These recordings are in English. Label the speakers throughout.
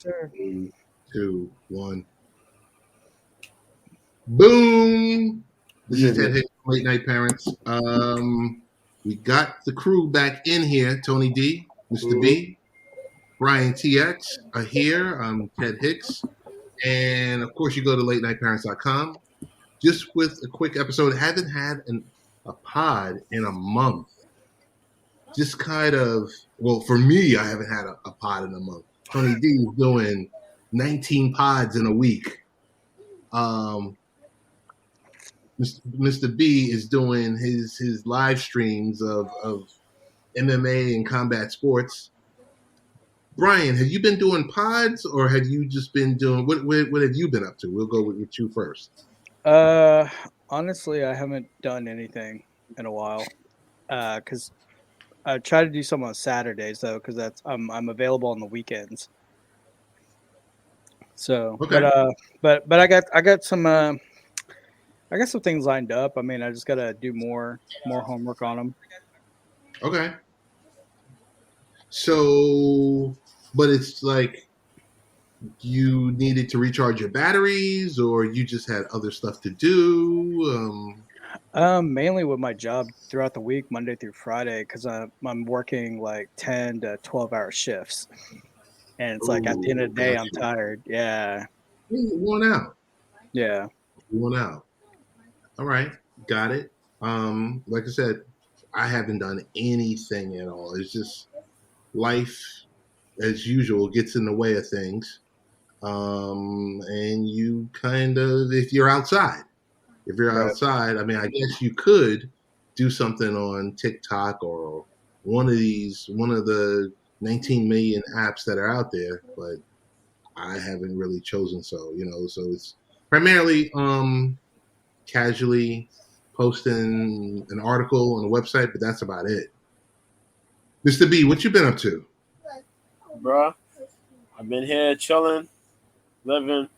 Speaker 1: Sure.
Speaker 2: 3, 2, 1. Boom! This is Ted Hicks, Late Night Parents. We got the crew back in here. Tony D, Mr. B, BrianTX are here. I'm Ted Hicks. And of course, you go to latenightparents.com. Just with a quick episode, haven't had a pod in a month. Just kind of, well, for me, I haven't had a pod in a month. Tony D is doing 19 pods in a week. Mr. B is doing his live streams of MMA and combat sports. Brian, have you been doing pods, or have you just been doing what have you been up to? We'll go with you first.
Speaker 1: Honestly, I haven't done anything in a while. Because I try to do some on Saturdays though, because that's I'm available on the weekends. So,
Speaker 2: Okay.
Speaker 1: but I got some things lined up. I mean, I just gotta do more homework on them.
Speaker 2: Okay. So, but it's like you needed to recharge your batteries, or you just had other stuff to do.
Speaker 1: Mainly with my job throughout the week, Monday through Friday, because I'm working like 10 to 12-hour shifts, and it's like at the end of the day, I'm tired. Yeah.
Speaker 2: You're worn out.
Speaker 1: Yeah.
Speaker 2: Worn out. All right, got it. Like I said, I haven't done anything at all. It's just life, as usual, gets in the way of things. And you kind of, if you're outside, I mean, I guess you could do something on TikTok or one of the 19 million apps that are out there, but I haven't really chosen so it's primarily casually posting an article on a website, but that's about it. Mr. B, what you been up to?
Speaker 3: Bruh, I've been here chilling, living.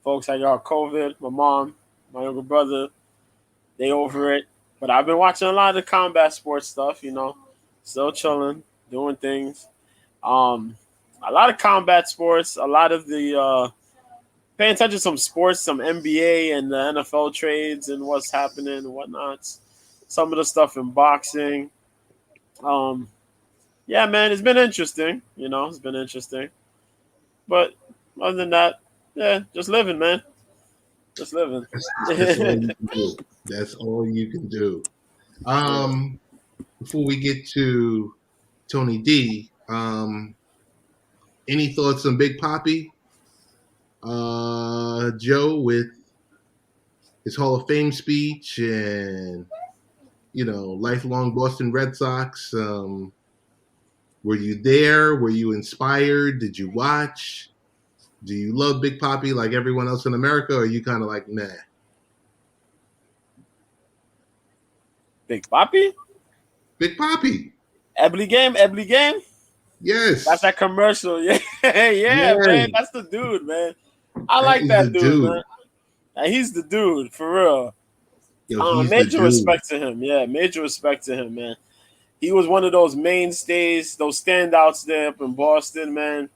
Speaker 3: Folks, I got COVID. My mom, my younger brother, they over it. But I've been watching a lot of the combat sports stuff, still chilling, doing things. A lot of combat sports, a lot of the paying attention to some sports, some NBA and the NFL trades and what's happening and whatnot. Some of the stuff in boxing. Yeah, man, it's been interesting. It's been interesting. But other than that, yeah, just living, man. Just living.
Speaker 2: That's all you can do. Before we get to Tony D, any thoughts on Big Papi? Joe with his Hall of Fame speech and lifelong Boston Red Sox. Were you there? Were you inspired? Did you watch? Do you love Big Papi like everyone else in America, or are you kind of like, nah?
Speaker 3: Big Papi?
Speaker 2: Big Papi.
Speaker 3: Ebony game?
Speaker 2: Yes.
Speaker 3: That's that commercial. Yeah, man. That's the dude, man. I like that dude, man. He's the dude, for real. Major respect to him. Yeah, major respect to him, man. He was one of those mainstays, those standouts there up in Boston, man.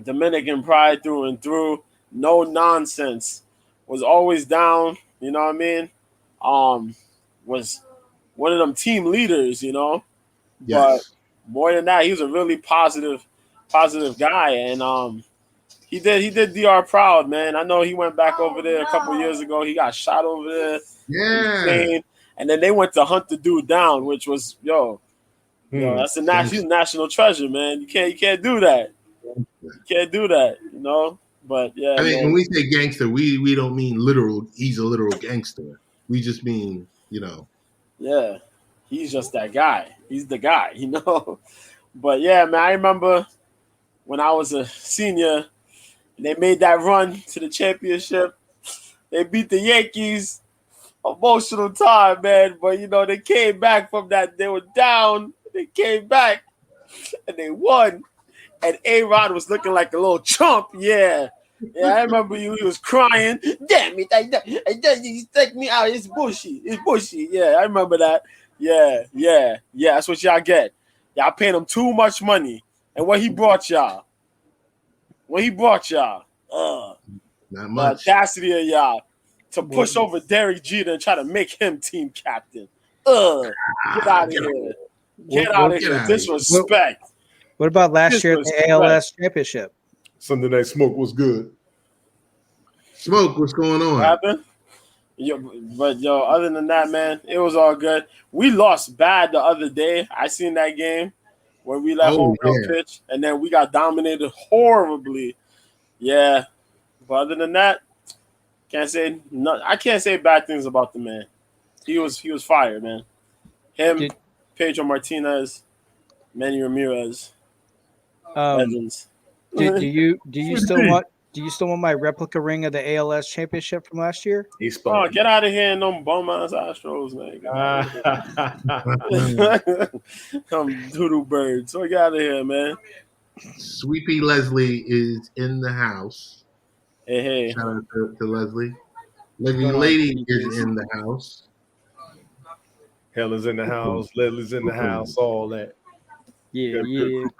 Speaker 3: Dominican pride through and through. No nonsense. Was always down, you know what I mean? Was one of them team leaders, Yes. But more than that, he was a really positive guy. And he did DR proud, man. I know he went back over there a couple years ago. He got shot over there.
Speaker 2: Yeah.
Speaker 3: And then they went to hunt the dude down, which was, that's he's a national treasure, man. You can't do that. You can't do that, But yeah.
Speaker 2: I mean, when we say gangster, we don't mean literal. He's a literal gangster. We just mean,
Speaker 3: Yeah, he's just that guy. He's the guy, But yeah, man, I remember when I was a senior and they made that run to the championship. They beat the Yankees. Emotional time, man. But, they came back from that. They were down. They came back and they won. And A-Rod was looking like a little chump. Yeah. Yeah, I remember he was crying. Damn it, you take me out. It's bushy. Yeah, I remember that. Yeah. That's what y'all get. Y'all paying him too much money. and what he brought y'all.
Speaker 2: Not
Speaker 3: The
Speaker 2: much.
Speaker 3: audacity of y'all to push over Derek Jeter and try to make him team captain. Get out of here. Get out of here. Disrespect.
Speaker 1: What about last year at the ALS championship?
Speaker 4: Sunday Night Smoke was good.
Speaker 2: Smoke, what's going on?
Speaker 3: What happened? But other than that, man, it was all good. We lost bad the other day. I seen that game where we let home run pitch, and then we got dominated horribly. Yeah, but other than that, I can't say bad things about the man. He was fired, man. Him, Pedro Martinez, Manny Ramirez, legends.
Speaker 1: Do you still want my replica ring of the ALS championship from last year?
Speaker 3: Oh, get out of here and them bum-ass Astros, man. Come doodle bird. So get out of here, man.
Speaker 2: Sweepy Leslie is in the house.
Speaker 3: Hey.
Speaker 2: Shout out to Leslie. Lady is in the house.
Speaker 4: Helen's in the house. Leslie's in the house. All that.
Speaker 1: Yeah.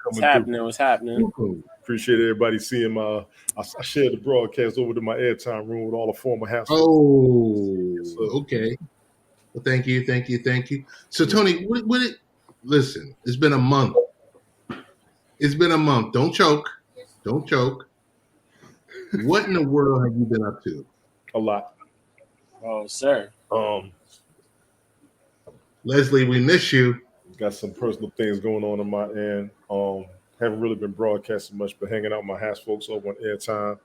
Speaker 3: What's happening?
Speaker 4: Appreciate everybody seeing my. I shared the broadcast over to my airtime room with all the former house.
Speaker 2: Okay. Well, thank you. So, Tony, listen, it's been a month. Don't choke. What in the world have you been up to?
Speaker 4: A lot.
Speaker 3: Oh, sir.
Speaker 2: Leslie, we miss you.
Speaker 4: Got some personal things going on my end. Haven't really been broadcasting much, but hanging out with my house folks over on airtime.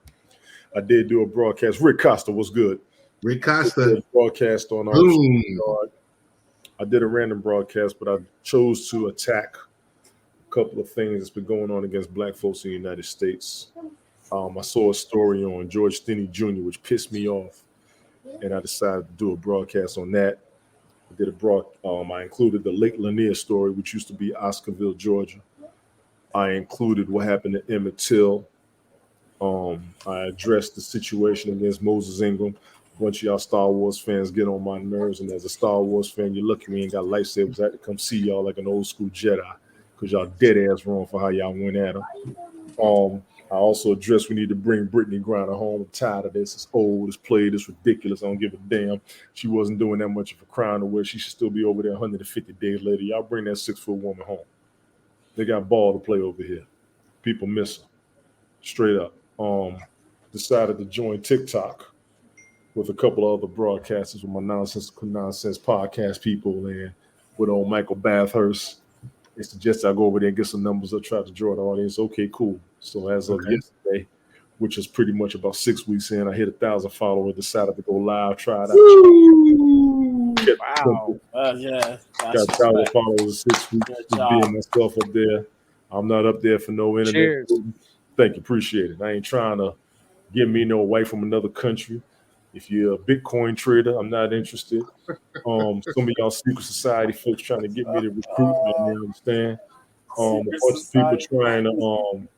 Speaker 4: I did do a broadcast. Rick Costa was good.
Speaker 2: Rick Costa.
Speaker 4: Broadcast on I did a random broadcast, but I chose to attack a couple of things that's been going on against black folks in the United States. I saw a story on George Stinney Jr., which pissed me off, and I decided to do a broadcast on that. I did I included the Lake Lanier story, which used to be Oscarville, Georgia. I included what happened to Emmett Till. I addressed the situation against Moses Ingram. A bunch of y'all Star Wars fans get on my nerves, and as a Star Wars fan, you're lucky we ain't got lightsabers. I had to come see y'all like an old school Jedi because y'all dead ass wrong for how y'all went at them. I also addressed we need to bring Brittany Griner home. I'm tired of this. It's old. It's played. It's ridiculous. I don't give a damn. She wasn't doing that much of a crime to where she should still be over there 150 days later. Y'all bring that 6-foot woman home. They got ball to play over here. People miss her. Straight up. Decided to join TikTok with a couple of other broadcasters with my nonsense podcast people and with old Michael Bathurst. They suggested I go over there and get some numbers. I tried to draw the audience. Okay, cool. So as of yesterday, which is pretty much about 6 weeks in, I hit 1,000 followers, decided to go live, try it out.
Speaker 3: Wow. Yeah.
Speaker 4: Got 1,000 followers in 6 weeks. Just being myself up there. I'm not up there for no internet.
Speaker 1: Cheers.
Speaker 4: Thank you. Appreciate it. I ain't trying to get me no wife from another country. If you're a Bitcoin trader, I'm not interested. Some of y'all secret society folks trying to get me to recruit me, you understand? A bunch of people trying to,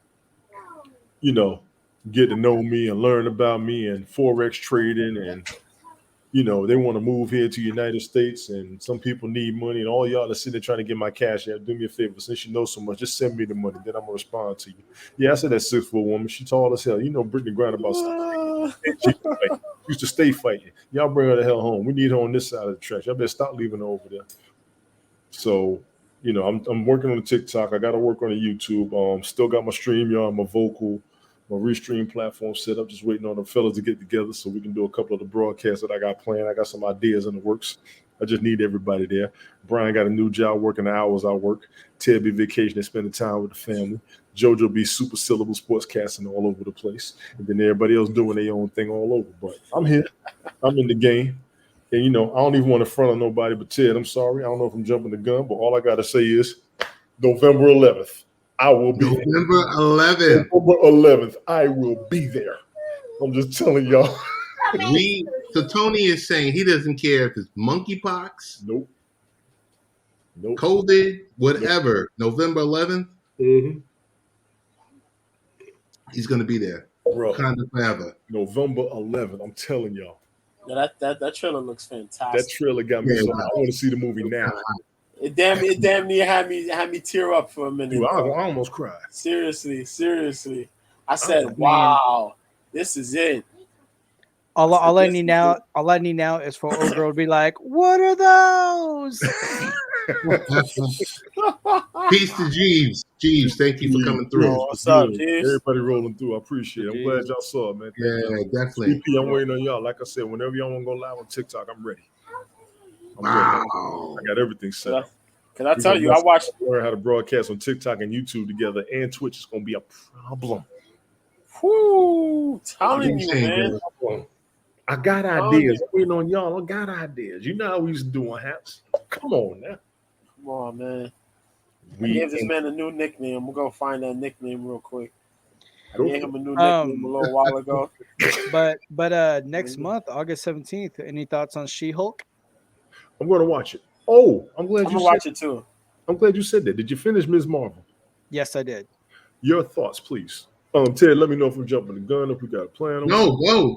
Speaker 4: get to know me and learn about me and Forex trading. And, they want to move here to the United States. And some people need money. And all y'all are sitting there trying to get my cash out. Do me a favor. Since you know so much, just send me the money. Then I'm going to respond to you. Yeah, I said that 6-foot woman. She tall as hell. Brittany Griner about she used to stay fighting. Y'all bring her the hell home. We need her on this side of the tracks. Y'all better stop leaving her over there. So, I'm working on the TikTok. I got to work on the YouTube. Still got my StreamYard, my vocal, my Restream platform set up. Just waiting on the fellas to get together so we can do a couple of the broadcasts that I got planned. I got some ideas in the works. I just need everybody there. Brian got a new job working the hours I work. Ted be vacationing, spending time with the family. JoJo be super syllable sportscasting all over the place. And then everybody else doing their own thing all over. But I'm here. I'm in the game. And, I don't even want to front on nobody but Ted. I'm sorry. I don't know if I'm jumping the gun, but all I got to say is November 11th, I will be there.
Speaker 2: November
Speaker 4: 11th, I will be there. I'm just telling y'all.
Speaker 2: So Tony is saying he doesn't care if it's monkeypox,
Speaker 4: nope,
Speaker 2: COVID, whatever. Nope. November 11th, he's going to be there.
Speaker 4: Bro,
Speaker 2: kind of forever.
Speaker 4: November 11th, I'm telling y'all.
Speaker 3: Yeah, that trailer looks fantastic.
Speaker 4: That trailer got me. So I want to see the movie now.
Speaker 3: It damn near had me tear up for a minute.
Speaker 4: Dude, I almost cried.
Speaker 3: Seriously. I said,
Speaker 1: mean,
Speaker 3: "Wow, this is it."
Speaker 1: All I need now is for old girl to be like, "What are those?"
Speaker 2: Peace to Jeeves. Jeeves, thank you for coming through.
Speaker 3: Oh, what's up, Jeeves?
Speaker 4: Everybody rolling through. I appreciate it. I'm glad y'all saw it, man.
Speaker 2: Yeah, definitely.
Speaker 4: CP, I'm waiting on y'all. Like I said, whenever y'all want to go live on TikTok, I'm ready.
Speaker 2: Wow.
Speaker 4: I got everything set up.
Speaker 3: Can I tell you, I watched.
Speaker 4: Learn how to broadcast on TikTok and YouTube together, and Twitch is going to be a problem.
Speaker 3: Whoo, telling you, man.
Speaker 4: I got ideas. I'm waiting on y'all. I got ideas. You know how we used to do on Haps. Come on now.
Speaker 3: Come on, man. I gave this man a new nickname. We're gonna find that nickname real quick. I gave him a new nickname a little while ago.
Speaker 1: But next month, August 17th, any thoughts on She-Hulk?
Speaker 4: I'm gonna watch it. Oh, I'm glad
Speaker 3: I'm gonna watch it too.
Speaker 4: I'm glad you said that. Did you finish Ms. Marvel?
Speaker 1: Yes, I did.
Speaker 4: Your thoughts, please. Ted, let me know if we're jumping the gun, if we got a plan.
Speaker 2: No, go.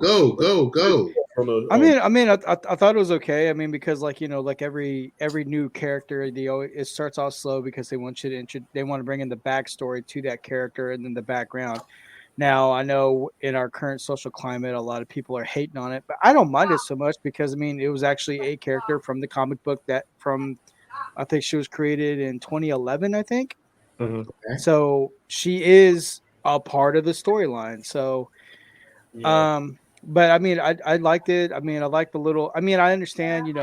Speaker 1: I thought it was okay. I mean, because like every new character, it starts off slow because they want you to they want to bring in the backstory to that character and then the background. Now, I know in our current social climate, a lot of people are hating on it, but I don't mind it so much because it was actually a character from the comic book I think she was created in 2011, I think.
Speaker 4: Mm-hmm.
Speaker 2: Okay.
Speaker 1: So she is a part of the storyline. So, but I liked it. I like the little. I understand.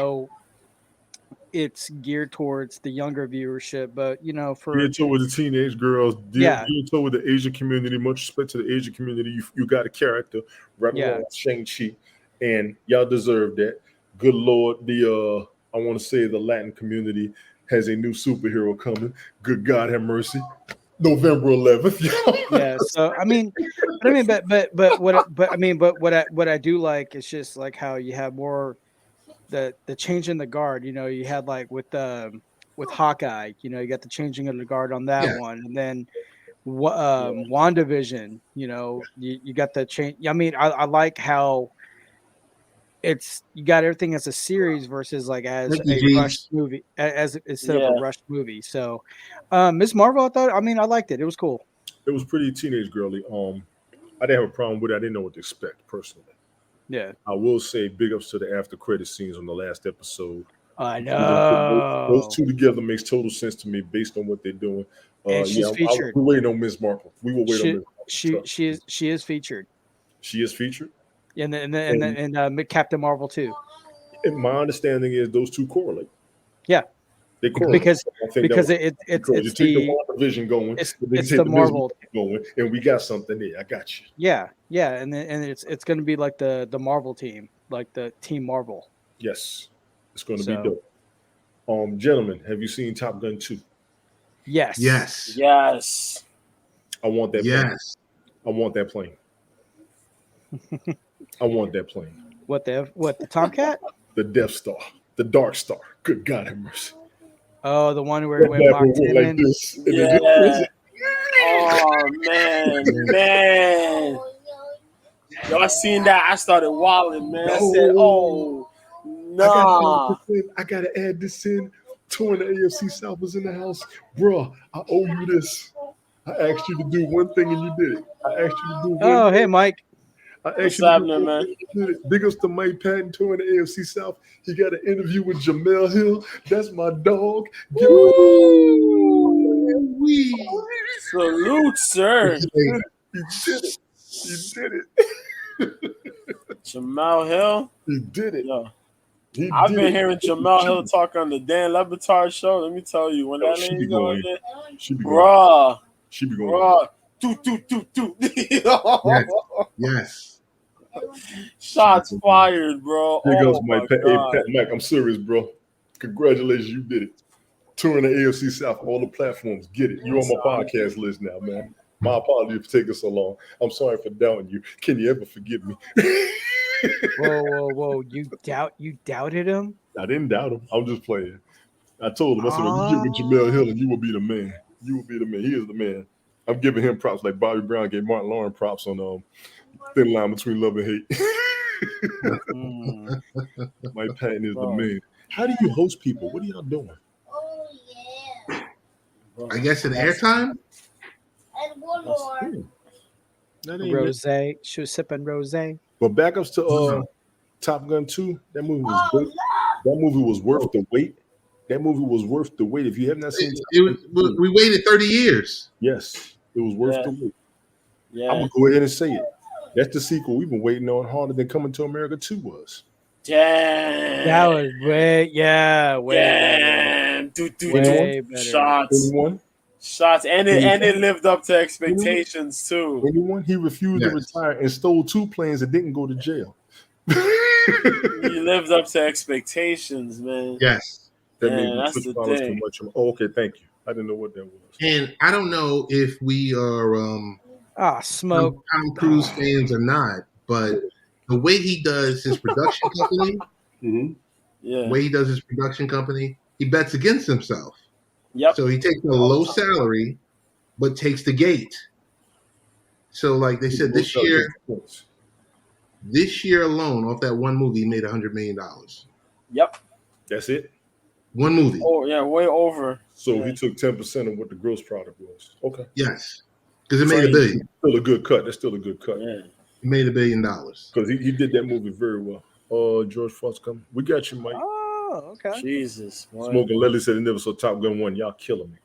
Speaker 1: It's geared towards the younger viewership, but
Speaker 4: geared toward the teenage girls, geared toward the Asian community. Much respect to the Asian community. You got a character right along with Shang-Chi, and y'all deserve that. Good Lord, I want to say the Latin community has a new superhero coming. Good God have mercy. November 11th.
Speaker 1: Yeah. So what I do like is just like how you have more the change in the guard. You had like with Hawkeye. You got the changing of the guard on that one, and then WandaVision. You got the change. I like how you got everything as a series versus like as a rushed movie, instead of a rushed movie. So, Ms. Marvel, I liked it. It was cool.
Speaker 4: It was pretty teenage girly. I didn't have a problem with it. I didn't know what to expect personally.
Speaker 1: Yeah.
Speaker 4: I will say big ups to the after credit scenes on the last episode.
Speaker 1: I know.
Speaker 4: Those two together makes total sense to me based on what they're doing.
Speaker 1: She's featured.
Speaker 4: We're waiting on Ms. Marvel. We will wait on Ms.
Speaker 1: Marvel. She is featured.
Speaker 4: She is featured?
Speaker 1: And Captain Marvel too.
Speaker 4: And my understanding is those two correlate.
Speaker 1: Yeah.
Speaker 4: They correlate.
Speaker 1: Because it's
Speaker 4: the WandaVision going.
Speaker 1: It's the Marvel
Speaker 4: going, and we got something there. I got you.
Speaker 1: Yeah, and it's going to be like the Marvel team, like the Team Marvel.
Speaker 4: Yes, it's going to be dope. Gentlemen, have you seen Top Gun 2?
Speaker 1: Yes.
Speaker 4: I want that.
Speaker 2: Yes.
Speaker 4: Plane. I want that plane. I want that plane.
Speaker 1: What the Tomcat?
Speaker 4: The Death Star, the Dark Star. Good God have mercy.
Speaker 1: Oh, the one where it went
Speaker 4: like this.
Speaker 3: Yeah. Oh man. Y'all seen that? I started wilding, man. I said, "Oh, nah."
Speaker 4: I gotta add this in. Two in the AFC South was in the house, bro. I owe you this. I asked you to do one thing and you did it. I asked you to do one.
Speaker 1: Oh, hey, Mike.
Speaker 3: What's happening, man?
Speaker 4: Big ups to Mike Patton, tour in the AFC South. He got an interview with Jamel Hill. That's my dog.
Speaker 3: Salute, sir.
Speaker 4: He did it.
Speaker 3: Jamel Hill.
Speaker 4: He did it.
Speaker 3: Yeah. I've been hearing Jamel Hill talk on the Dan Le Batard show. Let me tell you, when that lady's going there, bruh.
Speaker 4: She be going.
Speaker 3: Do.
Speaker 2: Yes.
Speaker 3: Shots fired, bro.
Speaker 4: Here goes Mike. Hey, Mike, I'm serious, bro. Congratulations, you did it. Touring the AFC South, all the platforms. Get it. You're on my podcast list now, man. My apologies for taking so long. I'm sorry for doubting you. Can you ever forgive me?
Speaker 1: Whoa! You doubted him?
Speaker 4: I didn't doubt him. I'm just playing. I told him, I said, when you get with Jamel Hill, and you will be the man. You will be the man. He is the man. I'm giving him props like Bobby Brown gave Martin Lawrence props on Thin Line Between Love and Hate. Mike Patton is the man. How do you host people? What are y'all doing?
Speaker 2: I guess in airtime.
Speaker 5: And one more.
Speaker 4: That ain't
Speaker 1: Rose. She was sipping rose.
Speaker 4: But back up to Top Gun 2. That movie was great. That movie was worth the wait. That movie was worth the wait. If you have not seen
Speaker 2: We waited 30 years.
Speaker 4: yes, it was worth the wait.
Speaker 3: Yeah.
Speaker 4: I'm gonna go ahead and say it. That's the sequel we've been waiting on harder than Coming to America 2 was.
Speaker 3: Damn.
Speaker 1: That was way
Speaker 3: Damn.
Speaker 1: way better.
Speaker 3: Shots.
Speaker 4: Anyone?
Speaker 3: Shots. And it lived up to expectations too.
Speaker 4: Anyone? He refused to retire and stole 2 planes and didn't go to jail.
Speaker 3: He lived up to expectations, man.
Speaker 2: Yes.
Speaker 4: That made me $6 too much. Oh, okay, thank you. I didn't know what that was.
Speaker 2: And I don't know if we are
Speaker 1: smoke
Speaker 2: Tom Cruise fans or not, but the way he does his production company, the way he does his production company, he bets against himself.
Speaker 3: Yep.
Speaker 2: So he takes a low salary, but takes the gate. So, like they said, this year alone, off that one movie, he made $100 million.
Speaker 3: Yep.
Speaker 4: That's it.
Speaker 2: One movie.
Speaker 3: Oh yeah, way over.
Speaker 4: So he took 10% of what the gross product was. Okay.
Speaker 2: Yes, because it made $1 billion.
Speaker 4: Still a good cut. That's still a good cut.
Speaker 3: Yeah.
Speaker 2: He made $1 billion
Speaker 4: because he did that movie very well. George Fox, come. We got you, Mike.
Speaker 1: Oh, okay.
Speaker 3: Jesus.
Speaker 4: Smoking Lily said he never saw Top Gun 1. Y'all killing me.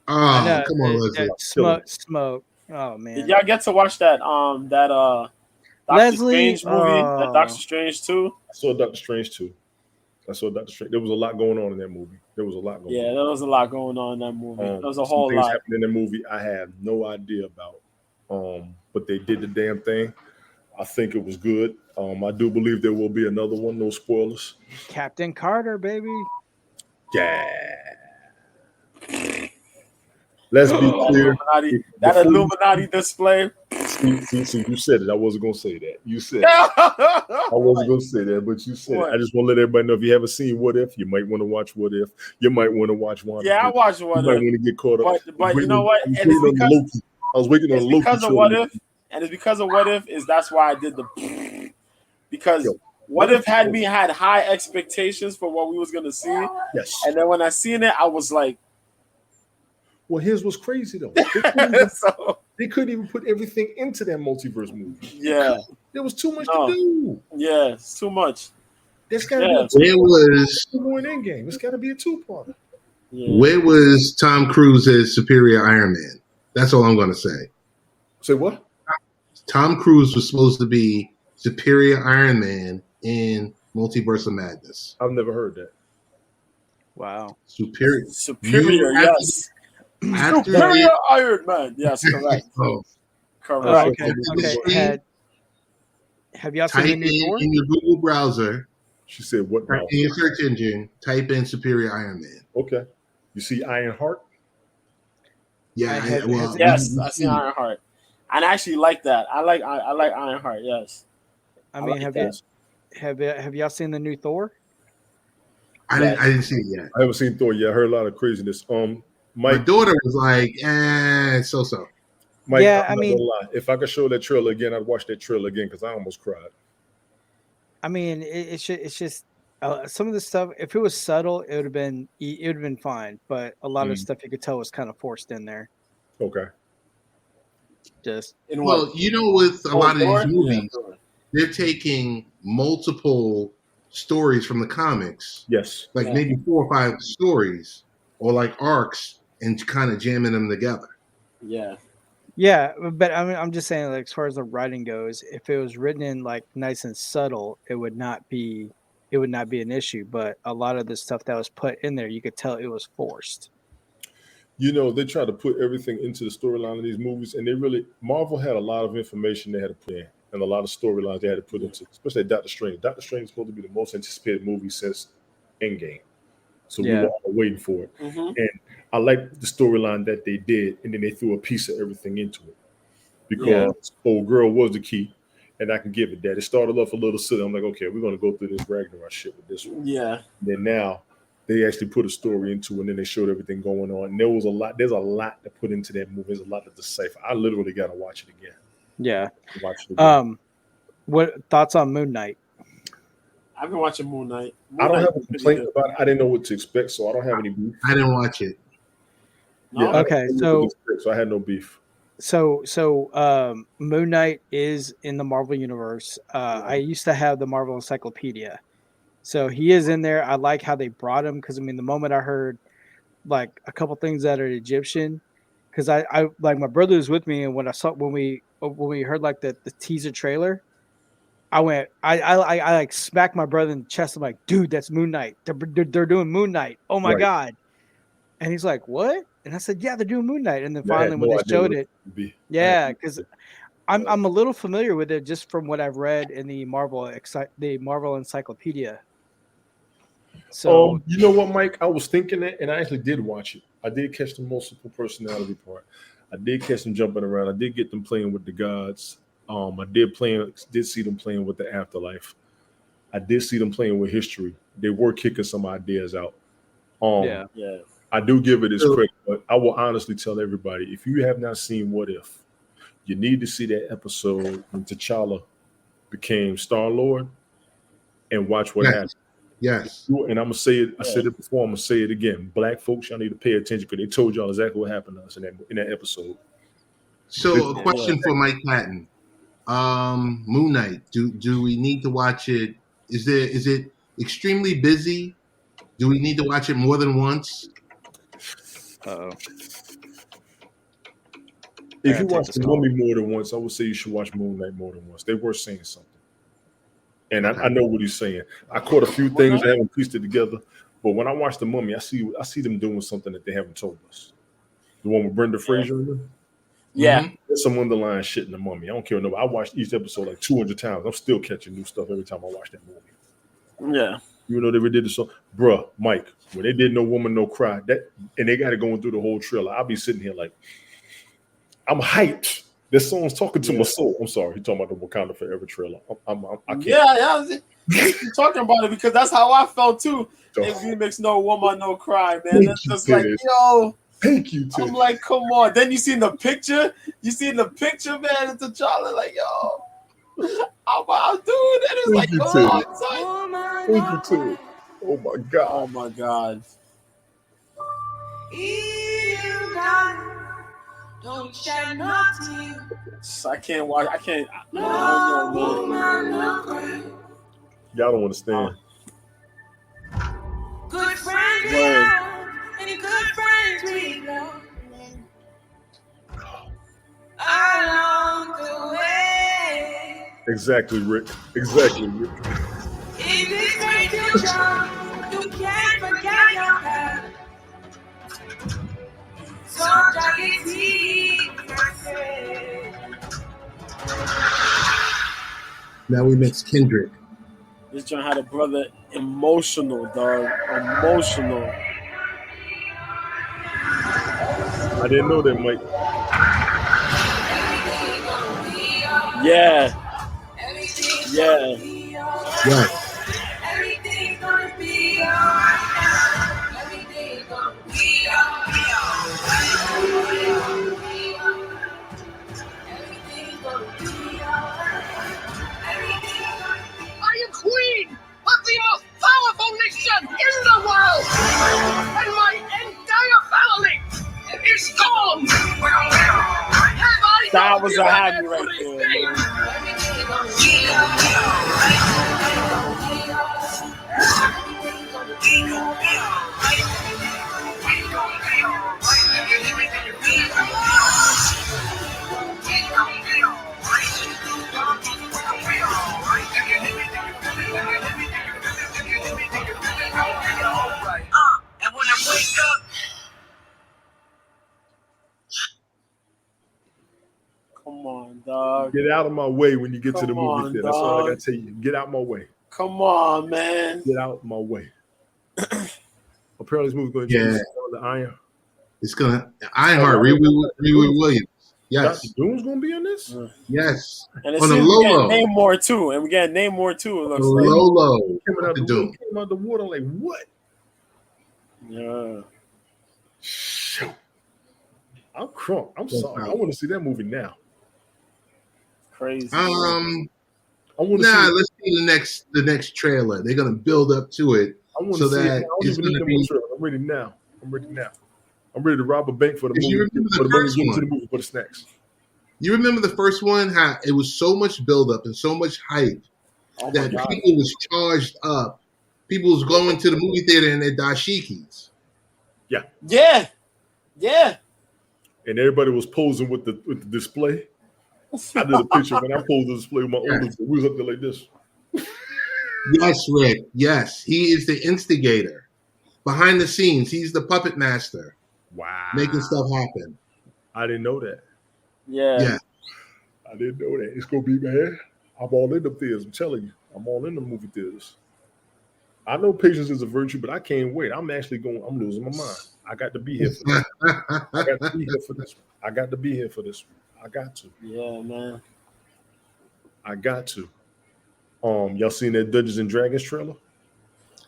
Speaker 2: Oh, come on, Leslie.
Speaker 1: Smoke. Oh man.
Speaker 3: Did y'all get to watch that Doctor Strange movie? That Doctor Strange 2?
Speaker 4: I saw Doctor Strange 2. There was a lot going on in that movie. There was a lot going on.
Speaker 3: Yeah, there was a lot going on in that movie. There was a whole
Speaker 4: things
Speaker 3: lot
Speaker 4: happened in the movie I have no idea about. But they did the damn thing. I think it was good. I do believe there will be another one. No spoilers.
Speaker 1: Captain Carter, baby.
Speaker 4: Yeah. Let's be clear.
Speaker 3: That Illuminati display.
Speaker 4: See, you said it. I wasn't gonna say that. You said it. I wasn't gonna say that, but you said it. I just want to let everybody know if you haven't seen What If, you might want to watch What If. You might want to watch one.
Speaker 3: Yeah, I watched What If.
Speaker 4: You might want to get caught up.
Speaker 3: But you know what?
Speaker 4: I was waiting on Loki.
Speaker 3: Because of What If, and it's because of What If that's why I did the because What If had high expectations for what we was gonna see.
Speaker 4: Yes.
Speaker 3: And then when I seen it, I was like,
Speaker 4: well, here's what's crazy though. They couldn't even put everything into that multiverse movie.
Speaker 3: Yeah.
Speaker 4: There was too much to do.
Speaker 3: Yeah, it's too much.
Speaker 4: There's gotta be Endgame. It's gotta be a 2-parter.
Speaker 2: Yeah. Where was Tom Cruise as Superior Iron Man? That's all I'm gonna say.
Speaker 4: Say what?
Speaker 2: Tom Cruise was supposed to be Superior Iron Man in Multiverse of Madness.
Speaker 4: I've never heard that.
Speaker 1: Wow.
Speaker 2: Superior,
Speaker 3: yes. Superior Iron Man. Yes, correct. Correct.
Speaker 1: Okay. Have y'all seen the new Thor?
Speaker 2: In your Google browser?
Speaker 4: She said, "What?"
Speaker 2: In your search engine, type in Superior Iron Man.
Speaker 4: Okay. You see Ironheart?
Speaker 2: Yeah.
Speaker 3: I see Ironheart, and I actually like that. I like Ironheart. Yes.
Speaker 1: I mean, have y'all seen the new Thor?
Speaker 2: I didn't see it yet.
Speaker 4: I haven't seen Thor yet. I heard a lot of craziness.
Speaker 2: My daughter was like, so.
Speaker 4: Mike, yeah, I mean, if I could show that trailer again, I'd watch that trailer again because I almost cried.
Speaker 1: I mean, it's just some of the stuff. If it was subtle, it would have been fine. But a lot of stuff you could tell was kind of forced in there.
Speaker 4: Okay.
Speaker 1: Just
Speaker 2: with a lot of these movies, they're taking multiple stories from the comics.
Speaker 4: Yes.
Speaker 2: Like maybe 4 or 5 stories or like arcs and kind of jamming them together.
Speaker 3: Yeah.
Speaker 1: Yeah, but I mean, I'm just saying, like, as far as the writing goes, if it was written in like nice and subtle, it would not be an issue. But a lot of the stuff that was put in there, you could tell it was forced.
Speaker 4: They try to put everything into the storyline of these movies, and Marvel had a lot of information they had to put in, and a lot of storylines they had to put into, especially Doctor Strange. Doctor Strange is supposed to be the most anticipated movie since Endgame. So we were all waiting for it. Mm-hmm. And I like the storyline that they did, and then they threw a piece of everything into it. Because old girl was the key, and I can give it that. It started off a little silly. I'm like, okay, we're going to go through this Ragnarok shit with this one.
Speaker 3: Yeah.
Speaker 4: And then now they actually put a story into it, and then they showed everything going on. And there's a lot to put into that movie. There's a lot to decipher. I literally got to watch it again.
Speaker 1: Yeah.
Speaker 4: Watch it again.
Speaker 1: What thoughts on Moon Knight?
Speaker 3: I've been watching Moon Knight.
Speaker 4: I don't have a complaint about it. I didn't know what to expect, so I don't have any beef.
Speaker 2: I didn't watch it.
Speaker 3: No?
Speaker 4: I
Speaker 1: Okay,
Speaker 4: didn't
Speaker 1: so
Speaker 4: look at the script, so I had no beef.
Speaker 1: Moon Knight is in the Marvel universe. I used to have the Marvel Encyclopedia, so he is in there. I like how they brought him because I mean, the moment I heard like a couple things that are Egyptian, because I like my brother was with me, and when we heard like the teaser trailer, I went I like smacked my brother in the chest. I'm like, dude, that's Moon Knight. They're doing Moon Knight. Oh my
Speaker 4: Right.
Speaker 1: god! And he's like, what? And I said, yeah, they're doing Moon Knight. And then
Speaker 4: Yeah, I
Speaker 1: finally,
Speaker 4: had
Speaker 1: when
Speaker 4: no
Speaker 1: they
Speaker 4: idea
Speaker 1: showed
Speaker 4: what it
Speaker 1: it,
Speaker 4: would be.
Speaker 1: yeah, because I'm a little familiar with it just from what I've read in the Marvel Encyclopedia. So
Speaker 4: You know what, Mike? I was thinking that, and I actually did watch it. I did catch the multiple personality part. I did catch them jumping around. I did get them playing with the gods. I did see them playing with the afterlife. I did see them playing with history. They were kicking some ideas out.
Speaker 1: yeah,
Speaker 3: Yeah.
Speaker 4: I do give it its
Speaker 2: So-
Speaker 4: credit, but I will honestly tell everybody, if you have not seen What If, you need to see that episode when T'Challa became Star-Lord and watch what happened.
Speaker 2: Yes.
Speaker 4: And I'm gonna say it. I
Speaker 3: Yeah.
Speaker 4: said it before. I'm gonna say it again. Black folks, y'all need to pay attention because they told y'all exactly what happened to us in that episode.
Speaker 2: So a question for Mike Patton. Moon Knight. Do we need to watch it? Is it extremely busy? Do we need to watch it more than once?
Speaker 1: oh,
Speaker 4: If
Speaker 1: gotta
Speaker 4: you
Speaker 1: take
Speaker 4: watch
Speaker 1: this
Speaker 4: The
Speaker 1: call.
Speaker 4: Mummy more than once, I would say you should watch Moon Knight more than once. They were saying something, and
Speaker 2: Okay.
Speaker 4: I know what he's saying. I caught a few things. I haven't pieced it together, but when I watch The Mummy, I see them doing something that they haven't told us. The one with Brenda Fraser in it.
Speaker 3: Yeah.
Speaker 2: Mhm.
Speaker 4: There's some underlying shit in the Mummy. I don't care. I watched each episode like 200 times. I'm still catching new stuff every time I watch that movie.
Speaker 3: Yeah.
Speaker 4: You know, they did the song, bruh, Mike, when they did No Woman, No Cry, and they got it going through the whole trailer. I'll be sitting here like, I'm hyped. This song's talking to my soul. I'm sorry, he's talking about the Wakanda Forever trailer. I can't.
Speaker 3: Yeah. You're talking about it because that's how I felt too.
Speaker 4: So-
Speaker 3: They remix No Woman, No Cry, man. That's just like,
Speaker 4: Ted.
Speaker 3: yo.
Speaker 4: Thank you, Ted.
Speaker 3: I'm like, come on. Then you seen the picture. You seen the picture, man. It's T'Challa, like, yo. I'm doing it. It's like,
Speaker 4: you,
Speaker 3: oh,
Speaker 4: Ted.
Speaker 3: son.
Speaker 4: Thank you, Ted. Oh my God.
Speaker 3: Oh my God.
Speaker 6: Don't shed no tears.
Speaker 3: I can't watch. I can't. I
Speaker 6: No
Speaker 3: don't know,
Speaker 6: woman, no cry.
Speaker 4: Y'all don't understand.
Speaker 6: Good friends we
Speaker 3: Word.
Speaker 6: have, and good friends we love. Along the way,
Speaker 4: Exactly, Rick. Exactly, Rick.
Speaker 6: in this great future, you can't forget your past. So jollity, I say.
Speaker 2: Now we mix Kendrick.
Speaker 3: This joint had a brother emotional, dog. Emotional.
Speaker 4: I didn't know that, Mike.
Speaker 3: Yeah. Yeah.
Speaker 2: Yes.
Speaker 6: Everything's gonna be alright now. Everything's gonna be
Speaker 7: I am queen of the most powerful nation in the world, and my entire family is gone. Have I
Speaker 3: That
Speaker 7: not
Speaker 3: was a
Speaker 7: given
Speaker 3: happy right
Speaker 7: everything?
Speaker 3: there.
Speaker 7: And when I wake up,
Speaker 3: Come on, dog.
Speaker 4: Get out of my way when you get to the
Speaker 3: Come
Speaker 4: movie
Speaker 3: on,
Speaker 4: theater. That's all I
Speaker 3: dog.
Speaker 4: gotta tell you. Get out my way.
Speaker 3: Come on, man.
Speaker 4: Get out my way. Apparently, this movie's going to
Speaker 2: Yeah.
Speaker 4: introduce the Iron.
Speaker 2: It's gonna Ironheart. Riri Williams. Yes.
Speaker 4: Dr. Doom's going to be in this.
Speaker 2: Yes.
Speaker 3: And it
Speaker 2: On the
Speaker 3: seems we
Speaker 2: low
Speaker 3: getting
Speaker 2: low.
Speaker 3: name more too. And we got name more too. It looks
Speaker 2: Low
Speaker 3: like.
Speaker 2: low.
Speaker 4: Coming out
Speaker 2: Dr.
Speaker 4: the
Speaker 2: Doom.
Speaker 4: came out the water. I'm like, what?
Speaker 3: Yeah.
Speaker 4: Shoot. I'm crunk. I'm
Speaker 2: Yeah.
Speaker 4: sorry. I want to see that movie now.
Speaker 3: Crazy.
Speaker 4: I want to
Speaker 2: Nah,
Speaker 4: see.
Speaker 2: let's see the next trailer. They're gonna build up to it
Speaker 4: I want
Speaker 2: so
Speaker 4: to see it. I
Speaker 2: that
Speaker 4: don't
Speaker 2: it's
Speaker 4: even need
Speaker 2: gonna
Speaker 4: the
Speaker 2: be
Speaker 4: more trailer. I'm ready now. I'm ready to rob a bank for the
Speaker 2: You
Speaker 4: movie.
Speaker 2: remember
Speaker 4: For
Speaker 2: the
Speaker 4: the money,
Speaker 2: first
Speaker 4: give it to
Speaker 2: one?
Speaker 4: the movie for the snacks.
Speaker 2: You remember the first one? How it was so much buildup and so much hype
Speaker 3: Oh my
Speaker 2: that
Speaker 3: god.
Speaker 2: people was charged up. People was going to the movie theater in their dashikis.
Speaker 4: Yeah,
Speaker 3: Yeah.
Speaker 4: and everybody was posing with the display. I did a picture when I posed the display with my oldest. We was up there like this.
Speaker 2: Yes, Rick. Yes, he is the instigator. Behind the scenes, he's the puppet master,
Speaker 4: Wow,
Speaker 2: making stuff happen.
Speaker 4: I didn't know that.
Speaker 3: Yeah.
Speaker 2: Yeah.
Speaker 4: I didn't know that. It's gonna be man. I'm all in the theaters. I'm telling you, I'm all in the movie theaters. I know patience is a virtue, but I can't wait. I'm actually going. I'm losing my mind. I got to be here for this. I got to be here for this. I got to be here for this. I got to.
Speaker 3: Yeah, man.
Speaker 4: I got to. Y'all seen that Dungeons and Dragons trailer?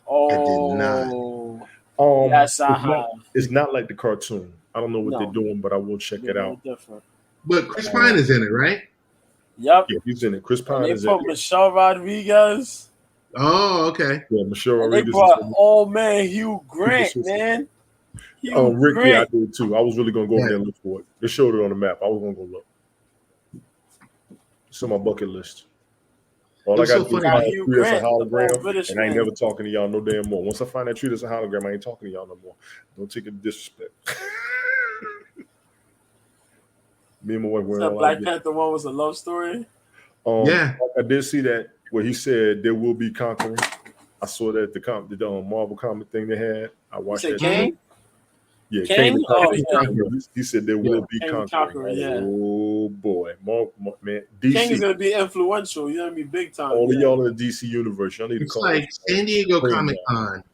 Speaker 3: Oh,
Speaker 2: did not.
Speaker 3: Yes, I
Speaker 4: it's not,
Speaker 3: have.
Speaker 4: it's not like the cartoon. I don't know what
Speaker 3: No.
Speaker 4: they're doing, but I will check
Speaker 3: They're
Speaker 4: it out.
Speaker 3: different.
Speaker 2: But Chris Pine is in it, right?
Speaker 3: Yep.
Speaker 4: Yeah, he's in it. Chris
Speaker 3: And
Speaker 4: Pine
Speaker 3: they
Speaker 4: is in
Speaker 3: put
Speaker 4: it.
Speaker 3: Michelle Rodriguez.
Speaker 2: Oh, okay.
Speaker 4: Yeah, Michelle
Speaker 3: And they
Speaker 4: Rodriguez
Speaker 3: brought
Speaker 4: is in it.
Speaker 3: old man Hugh Grant,
Speaker 4: Super sister.
Speaker 3: man. Hugh
Speaker 4: Rick, yeah, I
Speaker 3: Grant.
Speaker 4: did too. I was really gonna go over there and look for it. They showed it on the map. I was gonna go look. It's on my bucket list. All I
Speaker 2: It's
Speaker 4: got
Speaker 2: so
Speaker 4: to do is
Speaker 2: funny.
Speaker 4: find a
Speaker 3: Hugh
Speaker 4: tree that's a
Speaker 3: Grant, the old
Speaker 4: hologram,
Speaker 3: British
Speaker 4: and I ain't
Speaker 3: man.
Speaker 4: never talking to y'all no damn more. Once I find that tree that's a hologram, I ain't talking to y'all no more. Don't take it to disrespect. Me and my wife went
Speaker 3: The
Speaker 4: all
Speaker 3: Black
Speaker 4: out.
Speaker 3: Panther one was a love story.
Speaker 2: Yeah.
Speaker 4: I did see that where he said there will be conquering. I saw that the Marvel comic thing they had. I
Speaker 3: You
Speaker 4: watched
Speaker 3: say
Speaker 4: that.
Speaker 3: Kang?
Speaker 4: Yeah,
Speaker 3: Kang?
Speaker 4: Kang the
Speaker 3: Oh,
Speaker 4: Conqueror.
Speaker 3: yeah.
Speaker 4: He said there will be
Speaker 3: Kang the
Speaker 4: conquering.
Speaker 3: Conqueror, yeah.
Speaker 4: Oh boy, man,
Speaker 3: King is
Speaker 4: DC.
Speaker 3: gonna be influential. You're gonna be big time.
Speaker 4: All of
Speaker 3: yeah.
Speaker 4: y'all in the DC universe, y'all need to
Speaker 2: It's
Speaker 4: call
Speaker 2: like
Speaker 4: this,
Speaker 2: San Diego
Speaker 4: Bring
Speaker 2: Comic Con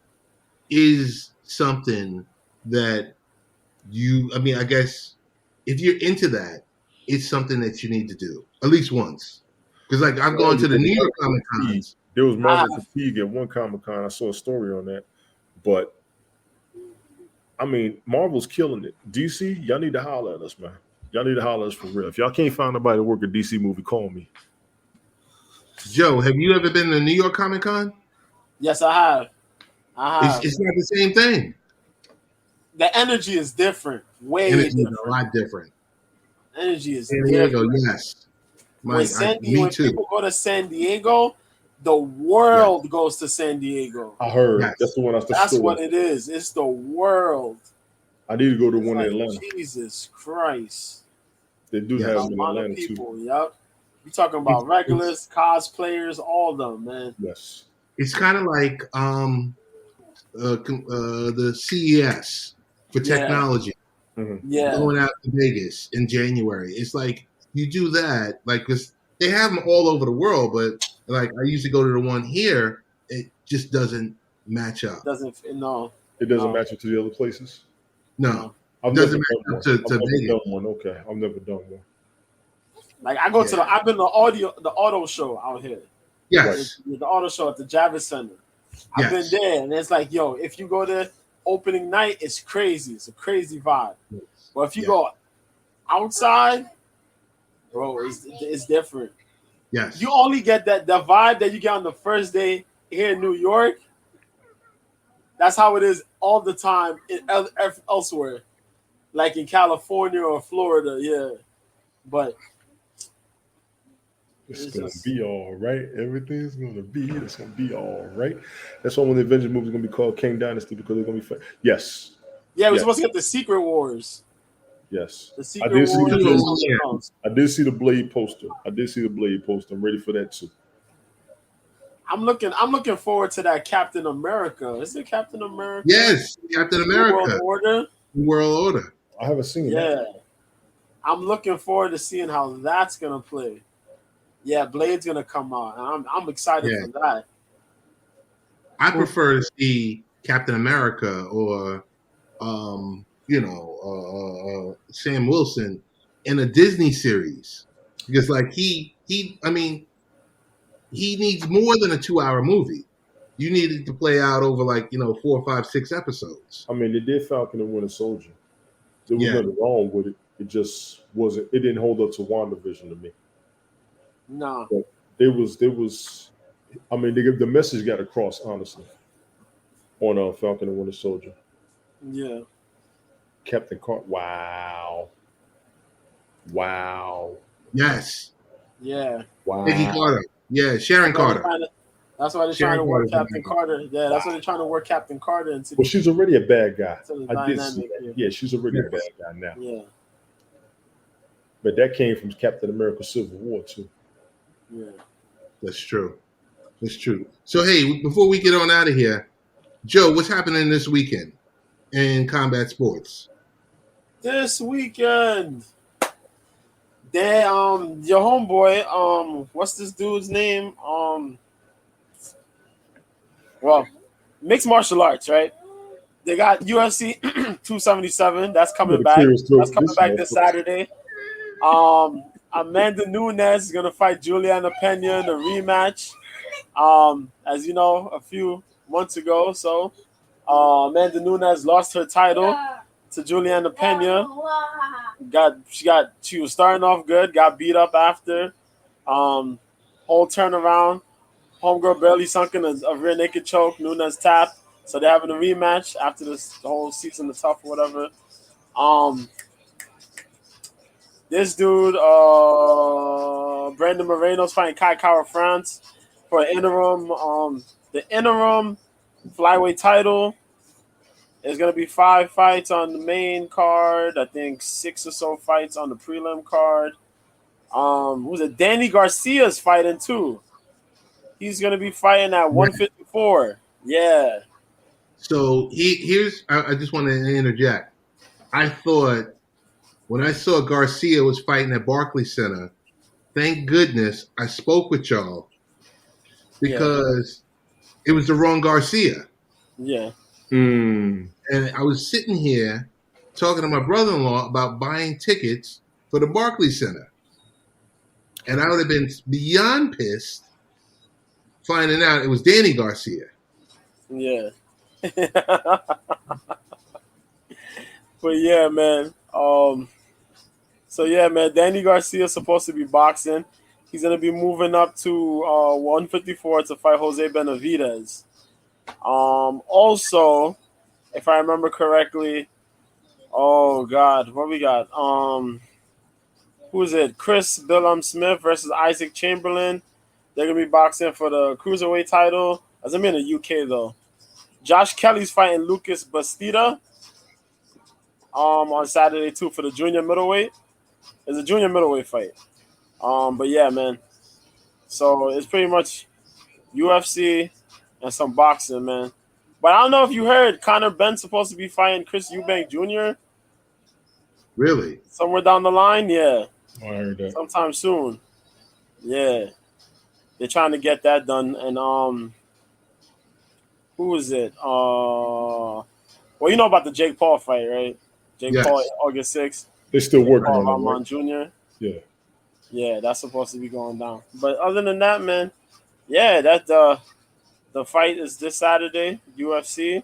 Speaker 2: is something that I guess if you're into that, it's something that you need to do at least once. Because like I've gone to the New York Comic Cons.
Speaker 4: There was Marvel fatigue at one Comic Con. I saw a story on that, but I mean, Marvel's killing it. DC, y'all need to holler at us, man. Y'all need to holler at us for real. If y'all can't find nobody to work a DC movie, call me.
Speaker 2: Joe, have you ever been to New York Comic Con?
Speaker 3: Yes, I have.
Speaker 2: It's not the same thing.
Speaker 3: The energy is different. Way
Speaker 2: Energy
Speaker 3: different.
Speaker 2: is a lot different.
Speaker 3: Energy is
Speaker 2: San Diego,
Speaker 3: different.
Speaker 2: yes.
Speaker 3: When people go to San Diego, the world goes to San Diego.
Speaker 4: I heard.
Speaker 2: Yes.
Speaker 4: That's the one.
Speaker 3: That's what it is. It's the world.
Speaker 4: I need to go to
Speaker 3: It's
Speaker 4: one
Speaker 3: like,
Speaker 4: in Atlanta.
Speaker 3: Jesus Christ.
Speaker 4: They do
Speaker 2: Yes.
Speaker 4: have
Speaker 3: A
Speaker 4: them in
Speaker 3: lot of
Speaker 4: Atlanta
Speaker 3: people,
Speaker 4: too.
Speaker 3: yep. You talking about regulars, cosplayers, all of them, man.
Speaker 4: Yes.
Speaker 2: It's kind of like the CES for technology.
Speaker 3: Yeah.
Speaker 2: Going out to Vegas in January. It's like you do that, like, because they have them all over the world, but like I usually go to the one here, it just doesn't match up.
Speaker 3: It doesn't
Speaker 4: match up to the other places.
Speaker 2: No,
Speaker 4: I've
Speaker 2: it doesn't
Speaker 4: never
Speaker 2: match up to
Speaker 4: I've never
Speaker 2: Vegas.
Speaker 4: done one. Okay, I've never done one.
Speaker 3: Like I go to I've been to the auto show out here.
Speaker 2: Yes.
Speaker 3: The auto show at the Javits Center. I've been there, and it's like, yo, if you go to opening night, it's crazy. It's a crazy vibe.
Speaker 2: Yes.
Speaker 3: But if you go outside, bro, it's different.
Speaker 2: Yes.
Speaker 3: You only get the vibe that you get on the first day here in New York. That's how it is all the time elsewhere, like in California or Florida. Yeah, but
Speaker 4: it's gonna be all right. Everything's gonna be all right. That's why when the Avengers movie is gonna be called King Dynasty, because they're gonna be fun. Yes.
Speaker 3: Yeah, we're supposed to get the Secret Wars.
Speaker 4: Yes.
Speaker 3: The Secret Wars.
Speaker 4: I did see the Blade poster. I'm ready for that too.
Speaker 3: I'm looking forward to that Captain America. Is it Captain America?
Speaker 2: Yes, Captain America. World Order.
Speaker 4: I haven't seen
Speaker 3: that. Yeah. I'm looking forward to seeing how that's gonna play. Yeah, Blade's gonna come out, and I'm excited for that.
Speaker 2: I prefer to see Captain America or Sam Wilson in a Disney series, because like he needs more than a 2-hour movie. You need it to play out over 4, 5, 6 episodes.
Speaker 4: I mean, they did Falcon and Winter Soldier. There was nothing wrong with it. It just wasn't. It didn't hold up to WandaVision to me.
Speaker 3: No.
Speaker 4: But there was. I mean, the message got across honestly on Falcon and Winter Soldier.
Speaker 3: Yeah.
Speaker 4: Captain Carter. Wow.
Speaker 2: Yes.
Speaker 3: Yeah.
Speaker 2: Peggy
Speaker 4: Wow.
Speaker 2: Carter. Yeah, Sharon Carter.
Speaker 3: That's why they're
Speaker 2: Sharon
Speaker 3: trying to work
Speaker 2: Carter's
Speaker 3: Captain Carter. Yeah, that's why they're trying to work Captain Carter into
Speaker 4: Well, she's already a bad guy.
Speaker 3: the
Speaker 4: I did see
Speaker 3: dynamic
Speaker 4: that.
Speaker 3: here.
Speaker 4: Yeah, she's already a
Speaker 2: Yes.
Speaker 4: bad guy now.
Speaker 3: Yeah.
Speaker 4: But that came from Captain America Civil War, too.
Speaker 3: Yeah.
Speaker 2: That's true. That's true. So, hey, before we get on out of here, Joe, what's happening this weekend in combat sports?
Speaker 3: This weekend, they your homeboy, what's this dude's name? Well, mixed martial arts, right? They got UFC 277. That's coming back. That's coming back this Saturday. Amanda Nunes is gonna fight Juliana Pena in a rematch. As you know, a few months ago, so Amanda Nunes lost her title to Juliana Pena. She was starting off good, got beat up after. Whole turnaround. Homegirl barely sunk in a rear naked choke. Nunes tapped. So they're having a rematch after this whole season of tough or whatever. This dude, Brandon Moreno's fighting Kai Kara France for an interim. The interim flyweight title. There's gonna be 5 fights on the main card. I think 6 or so fights on the prelim card. Who's it? Danny Garcia's fighting too. He's gonna be fighting at 154. Yeah.
Speaker 2: So I just want to interject. I thought when I saw Garcia was fighting at Barclays Center, thank goodness I spoke with y'all because it was the wrong Garcia.
Speaker 3: Yeah.
Speaker 2: And I was sitting here talking to my brother-in-law about buying tickets for the Barclays Center. And I would have been beyond pissed finding out it was Danny Garcia.
Speaker 3: Yeah. But yeah, man. So yeah, man. Danny Garcia is supposed to be boxing. He's gonna be moving up to 154 to fight Jose Benavidez. Also, if I remember correctly, oh God, what we got? Who is it? Chris Billum Smith versus Isaac Chamberlain. They're gonna be boxing for the cruiserweight title. That's gonna be in the UK though. Josh Kelly's fighting Lucas Bastida on Saturday too for the junior middleweight. It's a junior middleweight fight. But yeah, man. So it's pretty much UFC and some boxing, man. But I don't know if you heard Conor Benn's supposed to be fighting Chris Eubank Jr.
Speaker 2: Really?
Speaker 3: somewhere down the line. Yeah,
Speaker 4: I heard that.
Speaker 3: sometime soon. Yeah, they're trying to get that done. And who is it? Well, you know about the Jake Paul fight, right? Jake Paul, August 6th.
Speaker 4: They're still working
Speaker 3: Paul
Speaker 4: on
Speaker 3: Rahman
Speaker 4: it.
Speaker 3: Jr.
Speaker 4: Yeah.
Speaker 3: Yeah, that's supposed to be going down. But other than that, man, yeah, that the fight is this Saturday, UFC.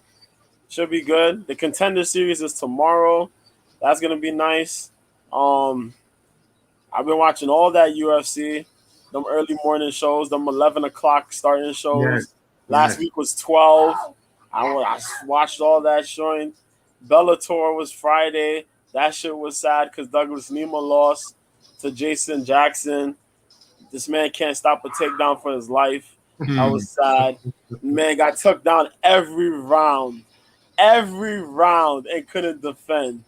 Speaker 3: Should be good. The Contender Series is tomorrow. That's gonna be nice. I've been watching all that UFC, them early morning shows, them 11 o'clock starting shows.
Speaker 2: Yes.
Speaker 3: Last week was 12. I watched all that showing. Bellator was Friday. That shit was sad because Douglas Lima lost to Jason Jackson. This man can't stop a takedown for his life. That was sad. Man got took down every round, and couldn't defend.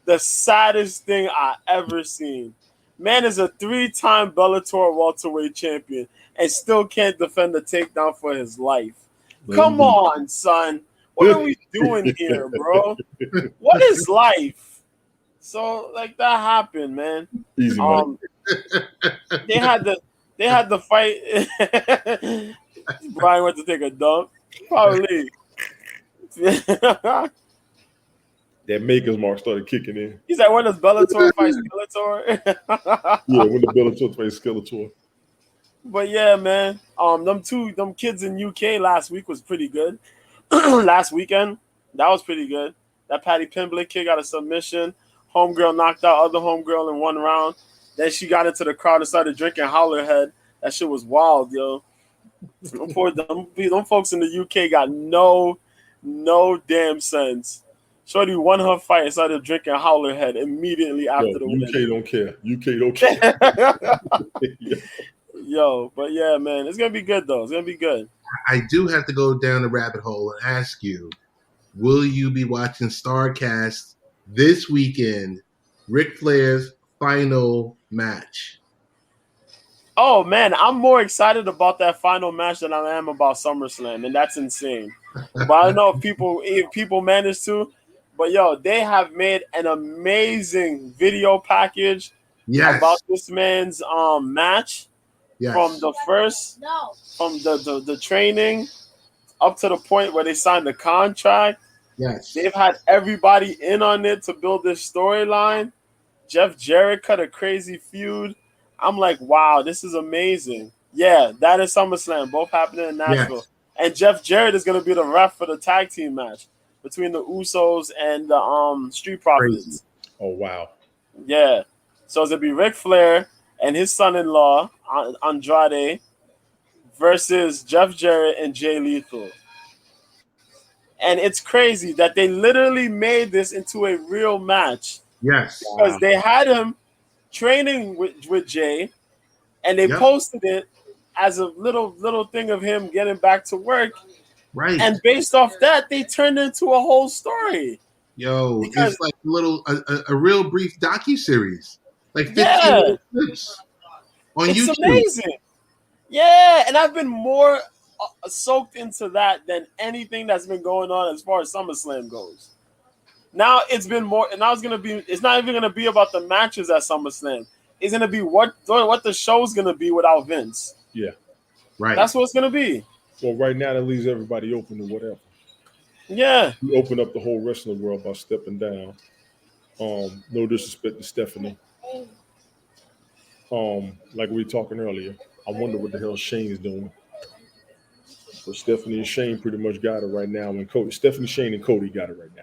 Speaker 3: The saddest thing I ever seen. Man is a 3-time Bellator welterweight champion and still can't defend the takedown for his life. Come on, son. What are we doing here, bro? What is life? So, like, that happened, man.
Speaker 4: Easy money.
Speaker 3: They had the fight. Brian went to take a dump. Probably.
Speaker 4: That Maker's Mark started kicking in.
Speaker 3: He said, when does Bellator fight Skeletor?
Speaker 4: Yeah, when the Bellator fight Skeletor.
Speaker 3: But yeah, man. Them kids in UK last week was pretty good. Last weekend, that was pretty good. That Patty Pimblett kid got a submission. Homegirl knocked out other homegirl in 1 round. Then she got into the crowd and started drinking Howlerhead. That shit was wild, yo. Them folks in the UK got no damn sense. Shorty won her fight and started drinking Howler Head immediately after the win.
Speaker 4: UK don't care. UK don't care.
Speaker 3: Yo, but yeah, man, it's gonna be good though. It's gonna be good.
Speaker 2: I do have to go down the rabbit hole and ask you, will you be watching StarCast this weekend, Ric Flair's final match?
Speaker 3: Oh man, I'm more excited about that final match than I am about SummerSlam, and that's insane. But I don't know if people manage to. But yo, they have made an amazing video package about this man's match from the first from the training up to the point where they signed the contract.
Speaker 2: Yes.
Speaker 3: They've had everybody in on it to build this storyline. Jeff Jarrett cut a crazy feud. I'm like, wow, this is amazing. Yeah, that is SummerSlam, both happening in Nashville.
Speaker 2: Yes.
Speaker 3: And Jeff Jarrett is going to be the ref for the tag team match between the Usos and the Street Profits.
Speaker 2: Crazy.
Speaker 4: Oh, wow.
Speaker 3: Yeah. So it's going to be Ric Flair and his son-in-law, Andrade, versus Jeff Jarrett and Jay Lethal. And it's crazy that they literally made this into a real match.
Speaker 2: Yes.
Speaker 3: Because they had him training with Jay, and they posted it as a little thing of him getting back to work.
Speaker 2: Right.
Speaker 3: And based off that, they turned it into a whole story.
Speaker 2: Yo, it's like a real brief docuseries. Like 15 clips on YouTube.
Speaker 3: It's amazing. Yeah, and I've been more soaked into that than anything that's been going on as far as SummerSlam goes. Now it's been more, and now it's not even gonna be about the matches at SummerSlam. It's gonna be what the show's gonna be without Vince.
Speaker 4: Yeah.
Speaker 2: Right.
Speaker 3: That's what it's gonna be.
Speaker 4: Well, right now that leaves everybody open to whatever.
Speaker 3: Yeah.
Speaker 4: You open up the whole wrestling world by stepping down. No disrespect to Stephanie. Like we were talking earlier, I wonder what the hell Shane's doing. But Stephanie and Shane pretty much got it right now. And Stephanie, Shane, and Cody got it right now.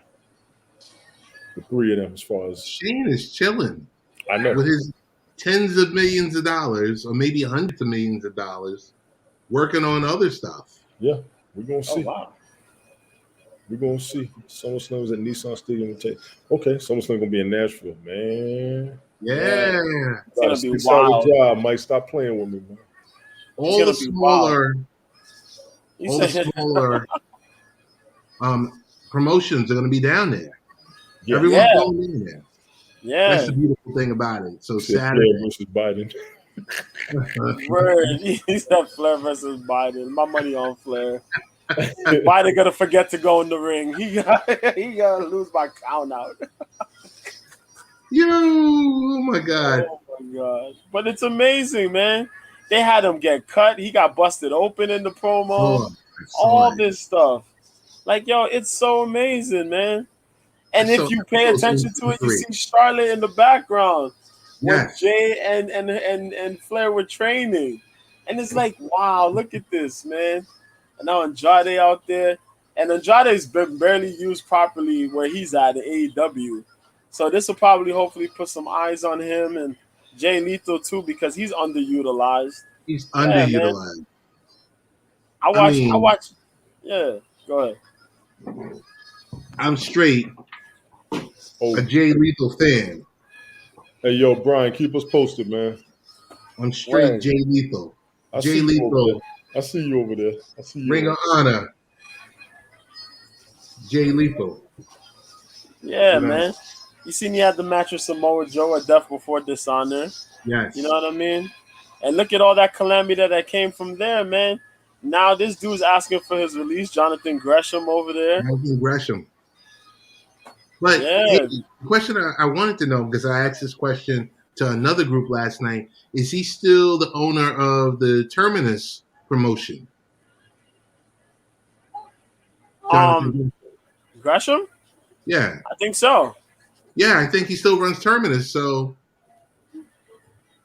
Speaker 4: The three of them, as far as
Speaker 2: Shane is chilling.
Speaker 4: I know,
Speaker 2: with his tens of millions of dollars, or maybe hundreds of millions of dollars, working on other stuff.
Speaker 4: Yeah, we're gonna see.
Speaker 3: Oh, wow.
Speaker 4: We're gonna see. SummerSlam's at Nissan Stadium. Okay, SummerSlam gonna be in Nashville, man.
Speaker 2: Yeah.
Speaker 3: It's gonna be wild.
Speaker 4: Job. Mike, stop playing with me, man.
Speaker 2: All the smaller promotions are going to be down there.
Speaker 4: Yeah.
Speaker 2: Everyone's going in there.
Speaker 3: Yeah,
Speaker 2: that's the beautiful thing about it. So
Speaker 4: Saturday versus Biden.
Speaker 3: Word. He said Flair versus Biden. My money on Flair. Biden gonna forget to go in the ring. He gotta lose by count out.
Speaker 2: Yo, oh my god.
Speaker 3: Oh my god. But it's amazing, man. They had him get cut. He got busted open in the promo. All this stuff. Like, yo, it's so amazing, man. And if you pay attention to it, you see Charlotte in the background with Jay and Flair were training. And it's like, wow, look at this, man. And now Andrade out there. And Andrade's been barely used properly where he's at AEW. So this will probably hopefully put some eyes on him and Jay Lethal too, because he's underutilized.
Speaker 2: He's underutilized.
Speaker 3: I watch. Yeah, go ahead.
Speaker 2: I'm straight a Jay Lethal fan.
Speaker 4: Hey, yo, Brian, keep us posted, man.
Speaker 2: I'm straight Jay Lethal. Jay Lethal.
Speaker 4: I see you over there. I see you.
Speaker 2: Ring of Honor. Jay Lethal.
Speaker 3: Yeah, man. You seen he had the match with Samoa Joe at Death Before Dishonor.
Speaker 2: Yes.
Speaker 3: You know what I mean? And look at all that calamity that came from there, man. Now this dude's asking for his release, Jonathan Gresham over there.
Speaker 2: Jonathan Gresham. But the question I wanted to know, because I asked this question to another group last night, is he still the owner of the Terminus promotion?
Speaker 3: Gresham?
Speaker 2: Yeah.
Speaker 3: I think so.
Speaker 2: Yeah, I think he still runs Terminus, so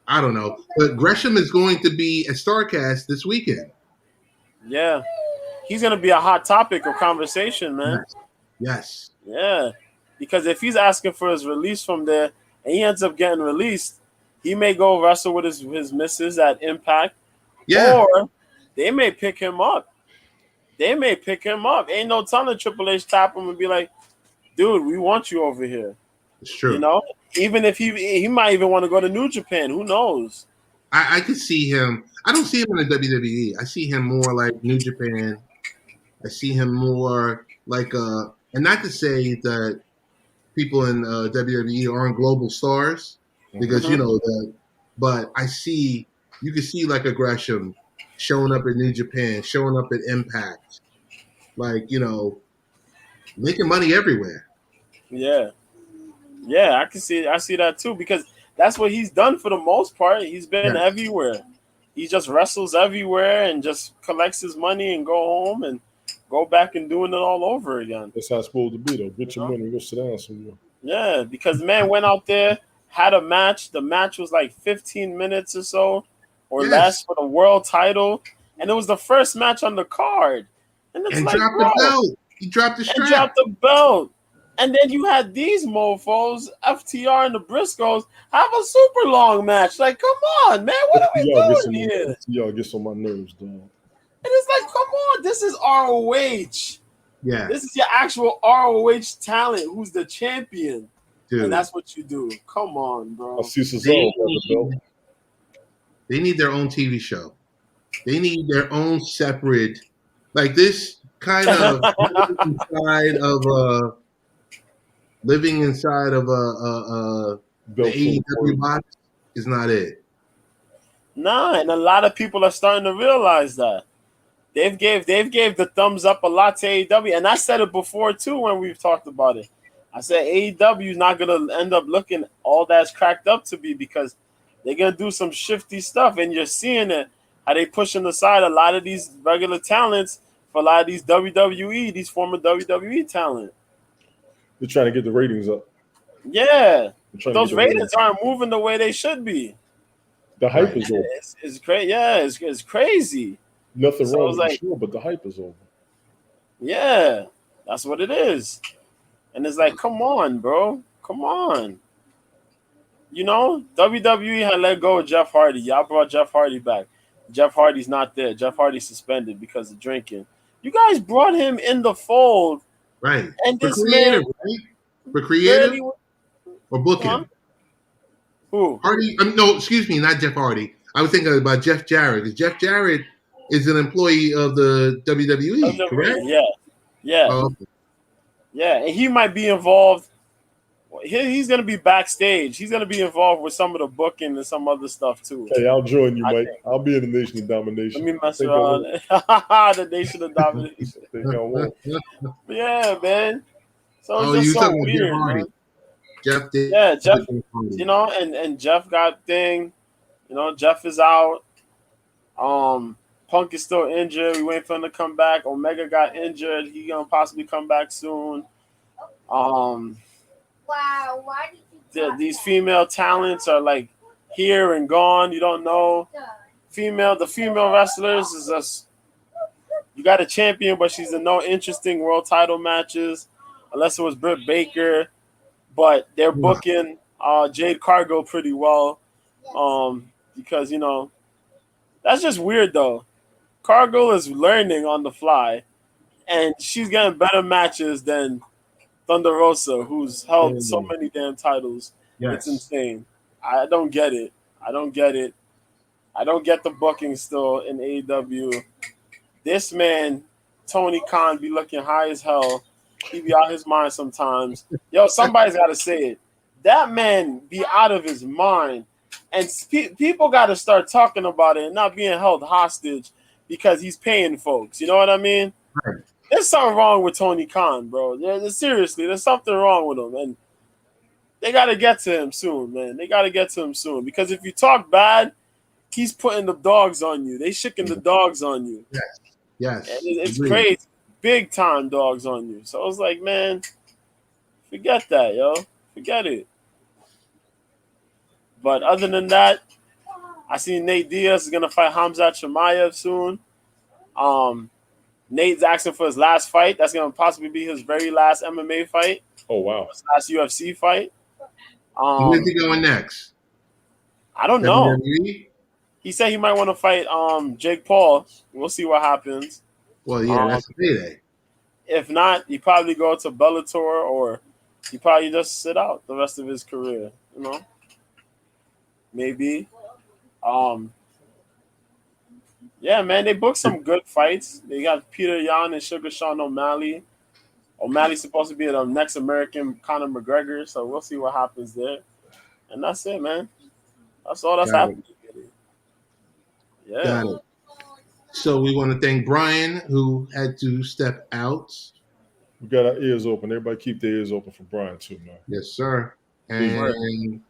Speaker 2: I don't know. But Gresham is going to be at StarCast this weekend.
Speaker 3: Yeah. He's going to be a hot topic of conversation, man.
Speaker 2: Yes.
Speaker 3: Yeah. Because if he's asking for his release from there and he ends up getting released, he may go wrestle with his missus at Impact.
Speaker 2: Yeah.
Speaker 3: Or they may pick him up. Ain't no telling Triple H tap him and be like, dude, we want you over here.
Speaker 2: It's true.
Speaker 3: You know, even if he might even want to go to New Japan. Who knows?
Speaker 2: I could see him. I don't see him in the WWE. I see him more like New Japan. I see him more like and not to say that people in WWE aren't global stars because you
Speaker 3: Mhm.
Speaker 2: know that, but you can see like aggression showing up in New Japan, showing up at Impact, like making money everywhere.
Speaker 3: Yeah, yeah, I see that too because that's what he's done for the most part. He's been
Speaker 2: Yeah,
Speaker 3: everywhere. He just wrestles everywhere and just collects his money and go home and go back and doing it all over again.
Speaker 4: That's how it's supposed to be, though. Get
Speaker 3: You
Speaker 4: your
Speaker 3: know?
Speaker 4: money and go sit down somewhere.
Speaker 3: Yeah, because the man went out there, had a match. The match was like 15 minutes or so or less
Speaker 2: yes,
Speaker 3: for the world title. And it was the first match on the card. And it's
Speaker 2: and
Speaker 3: like,
Speaker 2: dropped the
Speaker 3: bro,
Speaker 2: belt. He dropped the
Speaker 3: and
Speaker 2: strap.
Speaker 3: dropped the belt. And then you had these mofos, FTR and the Briscoes, have a super long match. Like, come on, man, what are we doing here?
Speaker 4: Y'all gets on my nerves, dog.
Speaker 3: And it's like, come on, this is ROH.
Speaker 2: Yeah,
Speaker 3: This is your actual ROH talent who's the champion.
Speaker 2: dude.
Speaker 3: And that's what you do. Come on, bro.
Speaker 4: I see Cesaro got the belt.
Speaker 2: They need their own TV show. They need their own separate, like this kind of living inside of the
Speaker 4: Belt
Speaker 2: AEW box is not it.
Speaker 3: Nah, and a lot of people are starting to realize that. They've gave the thumbs up a lot to AEW, and I said it before too when we've talked about it. I said AEW is not gonna end up looking all that's cracked up to be because they're gonna do some shifty stuff, and you're seeing it how they pushing aside a lot of these regular talents for a lot of these these former WWE talent.
Speaker 4: They're trying to get the ratings up.
Speaker 3: Yeah,
Speaker 4: But
Speaker 3: those ratings aren't moving the way they should be.
Speaker 4: The hype is over.
Speaker 3: It's crazy. Yeah, it's crazy.
Speaker 4: Nothing
Speaker 3: So
Speaker 4: wrong
Speaker 3: it's
Speaker 4: with the
Speaker 3: like-
Speaker 4: show, but the hype is over.
Speaker 3: Yeah, that's what it is. And it's like, come on, bro. Come on. You know, WWE had let go of Jeff Hardy. Y'all brought Jeff Hardy back. Jeff Hardy's not there. Jeff Hardy's suspended because of drinking. You guys brought him in the fold.
Speaker 2: Right.
Speaker 3: And
Speaker 2: For
Speaker 3: this
Speaker 2: creative,
Speaker 3: man
Speaker 2: right? For creative
Speaker 3: barely-
Speaker 2: or booking.
Speaker 3: Huh? Who?
Speaker 2: Hardy, no, excuse me, not Jeff Hardy. I was thinking about Jeff Jarrett. 'Cause Jeff Jarrett is an employee of the WWE, correct?
Speaker 3: Yeah. Yeah.
Speaker 2: Oh,
Speaker 3: Yeah. And he might be involved. He's going to be backstage. He's going to be involved with some of the booking and some other stuff too.
Speaker 4: Hey, I'll join you,
Speaker 3: I
Speaker 4: Mike.
Speaker 3: think.
Speaker 4: I'll be in the Nation of Domination.
Speaker 3: Let me mess
Speaker 4: Think I
Speaker 3: around.
Speaker 4: won't.
Speaker 3: The Nation of Domination.
Speaker 4: Think I won't.
Speaker 3: Yeah, man. So it's
Speaker 2: oh,
Speaker 3: just
Speaker 2: you
Speaker 3: so
Speaker 2: talking about
Speaker 3: weird,
Speaker 2: Jeff Hardy?
Speaker 3: man.
Speaker 2: Jeff did.
Speaker 3: Yeah, Jeff. You know, and Jeff got thing. You know, Jeff is out. Punk is still injured. We waiting for him to come back. Omega got injured. He gonna possibly come back soon.
Speaker 5: Wow, why did you talk
Speaker 3: These
Speaker 5: that?
Speaker 3: female talents are like here and gone. You don't know. The female wrestlers is just you got a champion, but she's in no interesting world title matches unless it was Britt Baker. But they're booking Jade Cargill pretty well because you know that's just weird though. Cargill is learning on the fly, and she's getting better matches than Thunder Rosa, who's held so many damn titles.
Speaker 2: Yes.
Speaker 3: It's insane. I don't get it. I don't get the booking still in AEW. This man, Tony Khan, be looking high as hell. He be out his mind sometimes. Yo, somebody's got to say it. That man be out of his mind. And people got to start talking about it and not being held hostage because he's paying folks. You know what I mean?
Speaker 2: Right.
Speaker 3: There's something wrong with Tony Khan, bro. Seriously, there's something wrong with him. And they got to get to him soon, man. They got to get to him soon. Because if you talk bad, he's putting the dogs on you. They shicking the dogs on you.
Speaker 2: Yes.
Speaker 3: And it's
Speaker 2: Agreed.
Speaker 3: crazy. Big time dogs on you. So I was like, man, forget that, yo. Forget it. But other than that, I see Nate Diaz is gonna fight Hamzat Chimaev soon. Nate's asking for his last fight. That's gonna possibly be his very last MMA fight.
Speaker 4: Oh, wow.
Speaker 3: His last UFC fight.
Speaker 2: Where's he going next?
Speaker 3: I don't know.
Speaker 2: WWE?
Speaker 3: He said he might want to fight Jake Paul. We'll see what happens.
Speaker 2: Well, yeah, that's a payday.
Speaker 3: If not, he probably go to Bellator, or he probably just sit out the rest of his career. You know, maybe. Yeah, man, they booked some good fights. They got Peter Yan and Sugar Sean O'Malley. O'Malley's supposed to be the next American Conor McGregor, so we'll see what happens there. And that's it, man. That's all that's happening. Yeah.
Speaker 2: Got it. So we want to thank Brian, who had to step out.
Speaker 4: We got our ears open. Everybody keep their ears open for Brian too, man.
Speaker 2: Yes, sir. And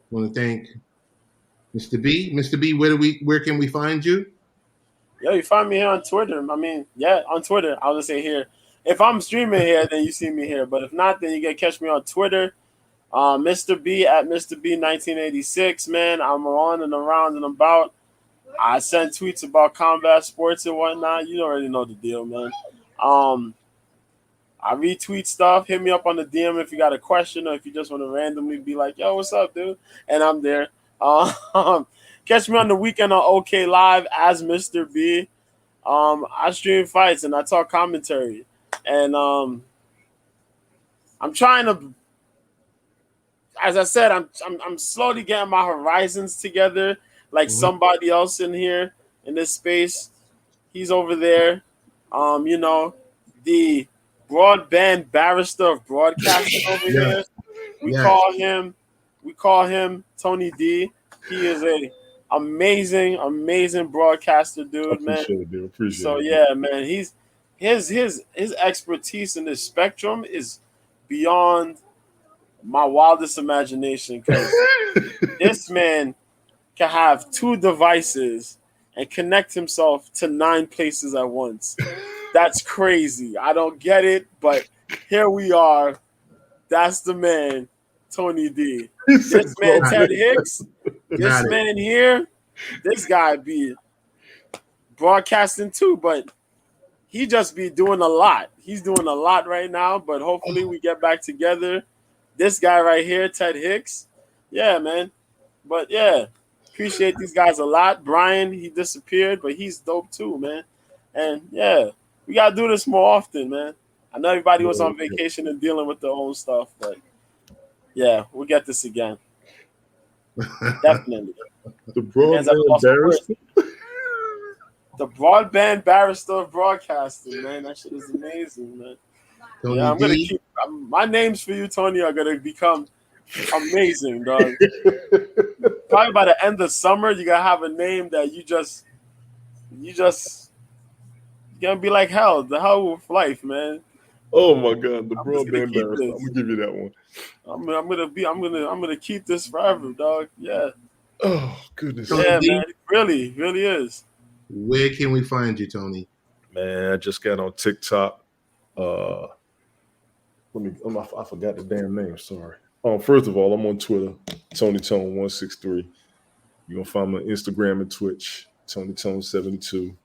Speaker 2: want to thank Mr. B. Mr. B, where can we find you?
Speaker 3: Yo, you find me here on Twitter. I mean, yeah, on Twitter. I'll just say here. If I'm streaming here, then you see me here. But if not, then you can catch me on Twitter. Mr. B at Mr. B 1986, man. I'm on and around and about. I send tweets about combat sports and whatnot. You already know the deal, man. I retweet stuff. Hit me up on the DM if you got a question, or if you just want to randomly be like, yo, what's up, dude? And I'm there. Catch me on the weekend on OK Live as Mr. B. I stream fights and I talk commentary. And I'm trying to, as I said, I'm slowly getting my horizons together, like somebody else in here in this space. He's over there. You know, the broadband barrister of broadcasting over here. We call him Tony D. He is a amazing broadcaster, dude, man. Appreciate it. Yeah, man, his expertise in this spectrum is beyond my wildest imagination, because this man can have 2 devices and connect himself to 9 places at once. That's crazy. I don't get it, but here we are. That's the man, Tony D. This man, Ted Hicks, this man here, this guy be broadcasting too, but he just be doing a lot. He's doing a lot right now, but hopefully we get back together. This guy right here, Ted Hicks. Yeah, man. But yeah, appreciate these guys a lot. Brian, he disappeared, but he's dope too, man. And yeah, we got to do this more often, man. I know everybody was on vacation and dealing with their own stuff, but yeah, we'll get this again. Definitely.
Speaker 4: The broadband barrister?
Speaker 3: The broadband barrister of broadcasting, man. That shit is amazing, man. Tony I'm going to keep my names for you, Tony, are going to become amazing, dog. Probably by the end of summer, you're going to have a name that you just you're going to be like hell, the hell of life, man.
Speaker 4: Oh my God, the broadband barrister. I'm gonna give you that one.
Speaker 3: I'm gonna keep this forever, dog. Yeah.
Speaker 4: Oh goodness.
Speaker 3: Yeah, man. It really is.
Speaker 2: Where can we find you, Tony?
Speaker 4: Man, I just got on TikTok. I forgot the damn name. Sorry. First of all, I'm on Twitter, TonyTone163. You're gonna find me on Instagram and Twitch, TonyTone72.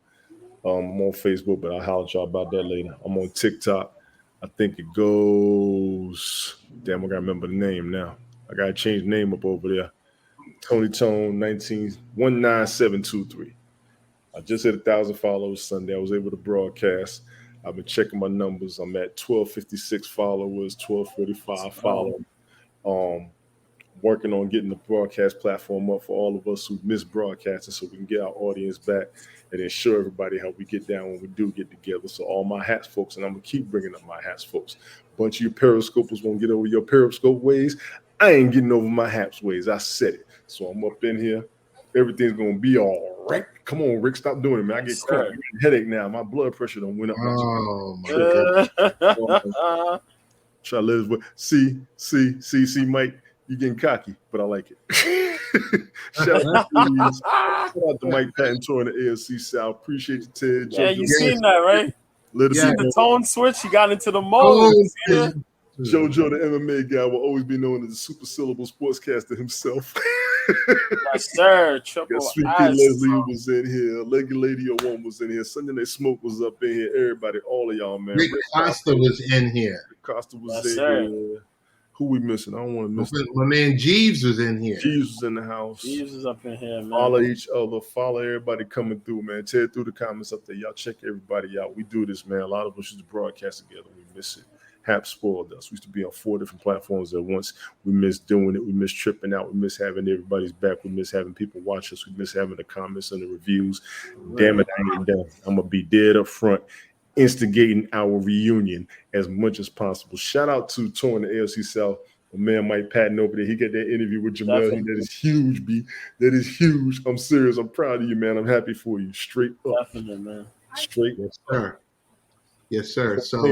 Speaker 4: I'm on Facebook, but I'll holler at y'all about that later. I'm on TikTok. I think it goes. Damn, I gotta remember the name now. I gotta change the name up over there. Tony Tone 19723. I just hit 1,000 followers Sunday. I was able to broadcast. I've been checking my numbers. I'm at 1,256 followers, 1,245 followers. Working on getting the broadcast platform up for all of us who miss broadcasting, so we can get our audience back and then show everybody how we get down when we do get together. So all my hats folks, and I'm gonna keep bringing up my hats folks. Bunch of you periscopers won't get over your periscope ways. I ain't getting over my haps ways. I said it. So I'm up in here. Everything's gonna be all right. Come on, Rick, stop doing it, man. I get caught. Headache now. My blood pressure done went up.
Speaker 2: Oh my God.
Speaker 4: Try to let his voice. See, Mike. You're getting cocky, but I like it. Shout out to Mike Patton touring the AFC South. Appreciate you, Ted.
Speaker 3: Yeah, you seen that, right? You seen the tone switch? He got into the mode.
Speaker 4: JoJo, the MMA guy, will always be known as the super syllable sportscaster himself.
Speaker 3: Yes, sir. Triple
Speaker 4: Sweet Kid Leslie was in here. Leggy Lady O1 was in here. Sunday Night Smoke was up in here. Everybody, all of y'all, man.
Speaker 2: Rick Costa was in here.
Speaker 4: Rick Costa was
Speaker 3: in here.
Speaker 4: Who we missing? I don't want to miss.
Speaker 2: My man Jeeves was in here.
Speaker 4: Jeeves was in the house.
Speaker 3: Jeeves is up in here, man.
Speaker 4: Follow each other. Follow everybody coming through, man. Ted through the comments up there. Y'all check everybody out. We do this, man. A lot of us used to broadcast together. We miss it. Hap spoiled us. We used to be on 4 different platforms at once. We miss doing it. We miss tripping out. We miss having everybody's back. We miss having people watch us. We miss having the comments and the reviews. Damn it, I ain't done. I'm going to be dead up front, instigating our reunion as much as possible. Shout out to touring the AFC South. My man Mike Patton over there. He got that interview with Jamel. That is huge, B. That is huge. I'm serious. I'm proud of you, man. I'm happy for you. Straight up.
Speaker 3: Definitely, man.
Speaker 4: Straight
Speaker 2: Yes, sir. Yes, sir. So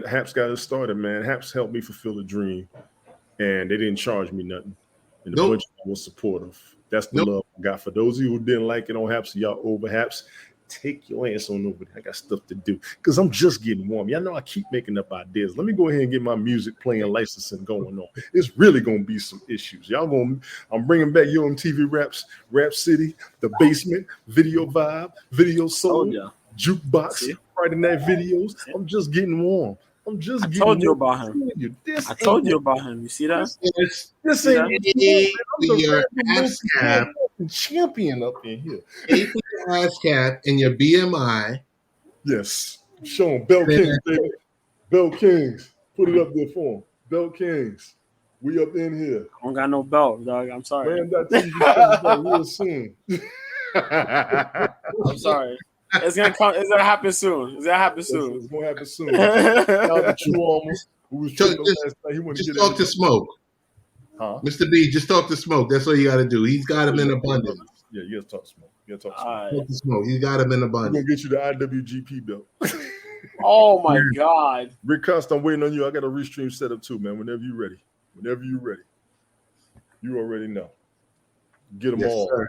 Speaker 4: Haps got us started, man. Haps helped me fulfill a dream, and they didn't charge me nothing. And the budget was supportive. That's the love I got. For those of you who didn't like it on Haps, y'all over Haps, take your ass on over there. I got stuff to do because I'm just getting warm. Y'all know I keep making up ideas. Let me go ahead and get my music playing, licensing going on. It's really gonna be some issues. I'm bringing back UMTV Raps, Rap City, The Basement, Video Vibe, Video Soul, Jukebox, Friday Night Videos. I'm just getting warm. I
Speaker 3: told you about him. I told you about him. You see that?
Speaker 4: This ain't
Speaker 2: your ass cap
Speaker 4: champion up in here.
Speaker 2: Your ass cap and your BMI.
Speaker 4: Yes. Show him. Bell Kings, baby. Bell Kings. Put it up there for him. Bell Kings. We up in here.
Speaker 3: I don't got no belt, dog. I'm sorry.
Speaker 4: Man, that real soon.
Speaker 3: I'm sorry. It's gonna come. It's gonna happen soon. It's gonna happen soon.
Speaker 4: It's gonna happen soon. Just
Speaker 2: talk to Smoke.
Speaker 4: Huh?
Speaker 2: Mr. B, just talk to Smoke. That's all you got to do. He's got him in abundance.
Speaker 4: Yeah, you got to talk to Smoke. You got to talk to
Speaker 3: Smoke.
Speaker 2: Talk to Smoke. He's got him in abundance.
Speaker 4: We're gonna get you the IWGP belt.
Speaker 3: Oh my God.
Speaker 4: Rick Costa, I'm waiting on you. I got a restream set up too, man. Whenever you're ready. You already know. Get them all. Sir.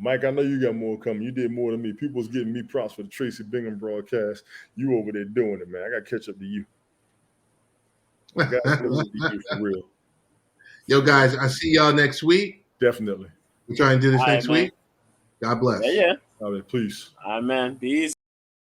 Speaker 4: Mike, I know you got more coming. You did more than me. People's getting me props for the Tracy Bingham broadcast. You over there doing it, man. I got to catch up to you. I got to catch up to you for real.
Speaker 2: Yo, guys, I see y'all next week.
Speaker 4: Definitely.
Speaker 2: We're trying to do this next week. God bless.
Speaker 3: Yeah.
Speaker 4: All right, please.
Speaker 3: All right, man. Be easy.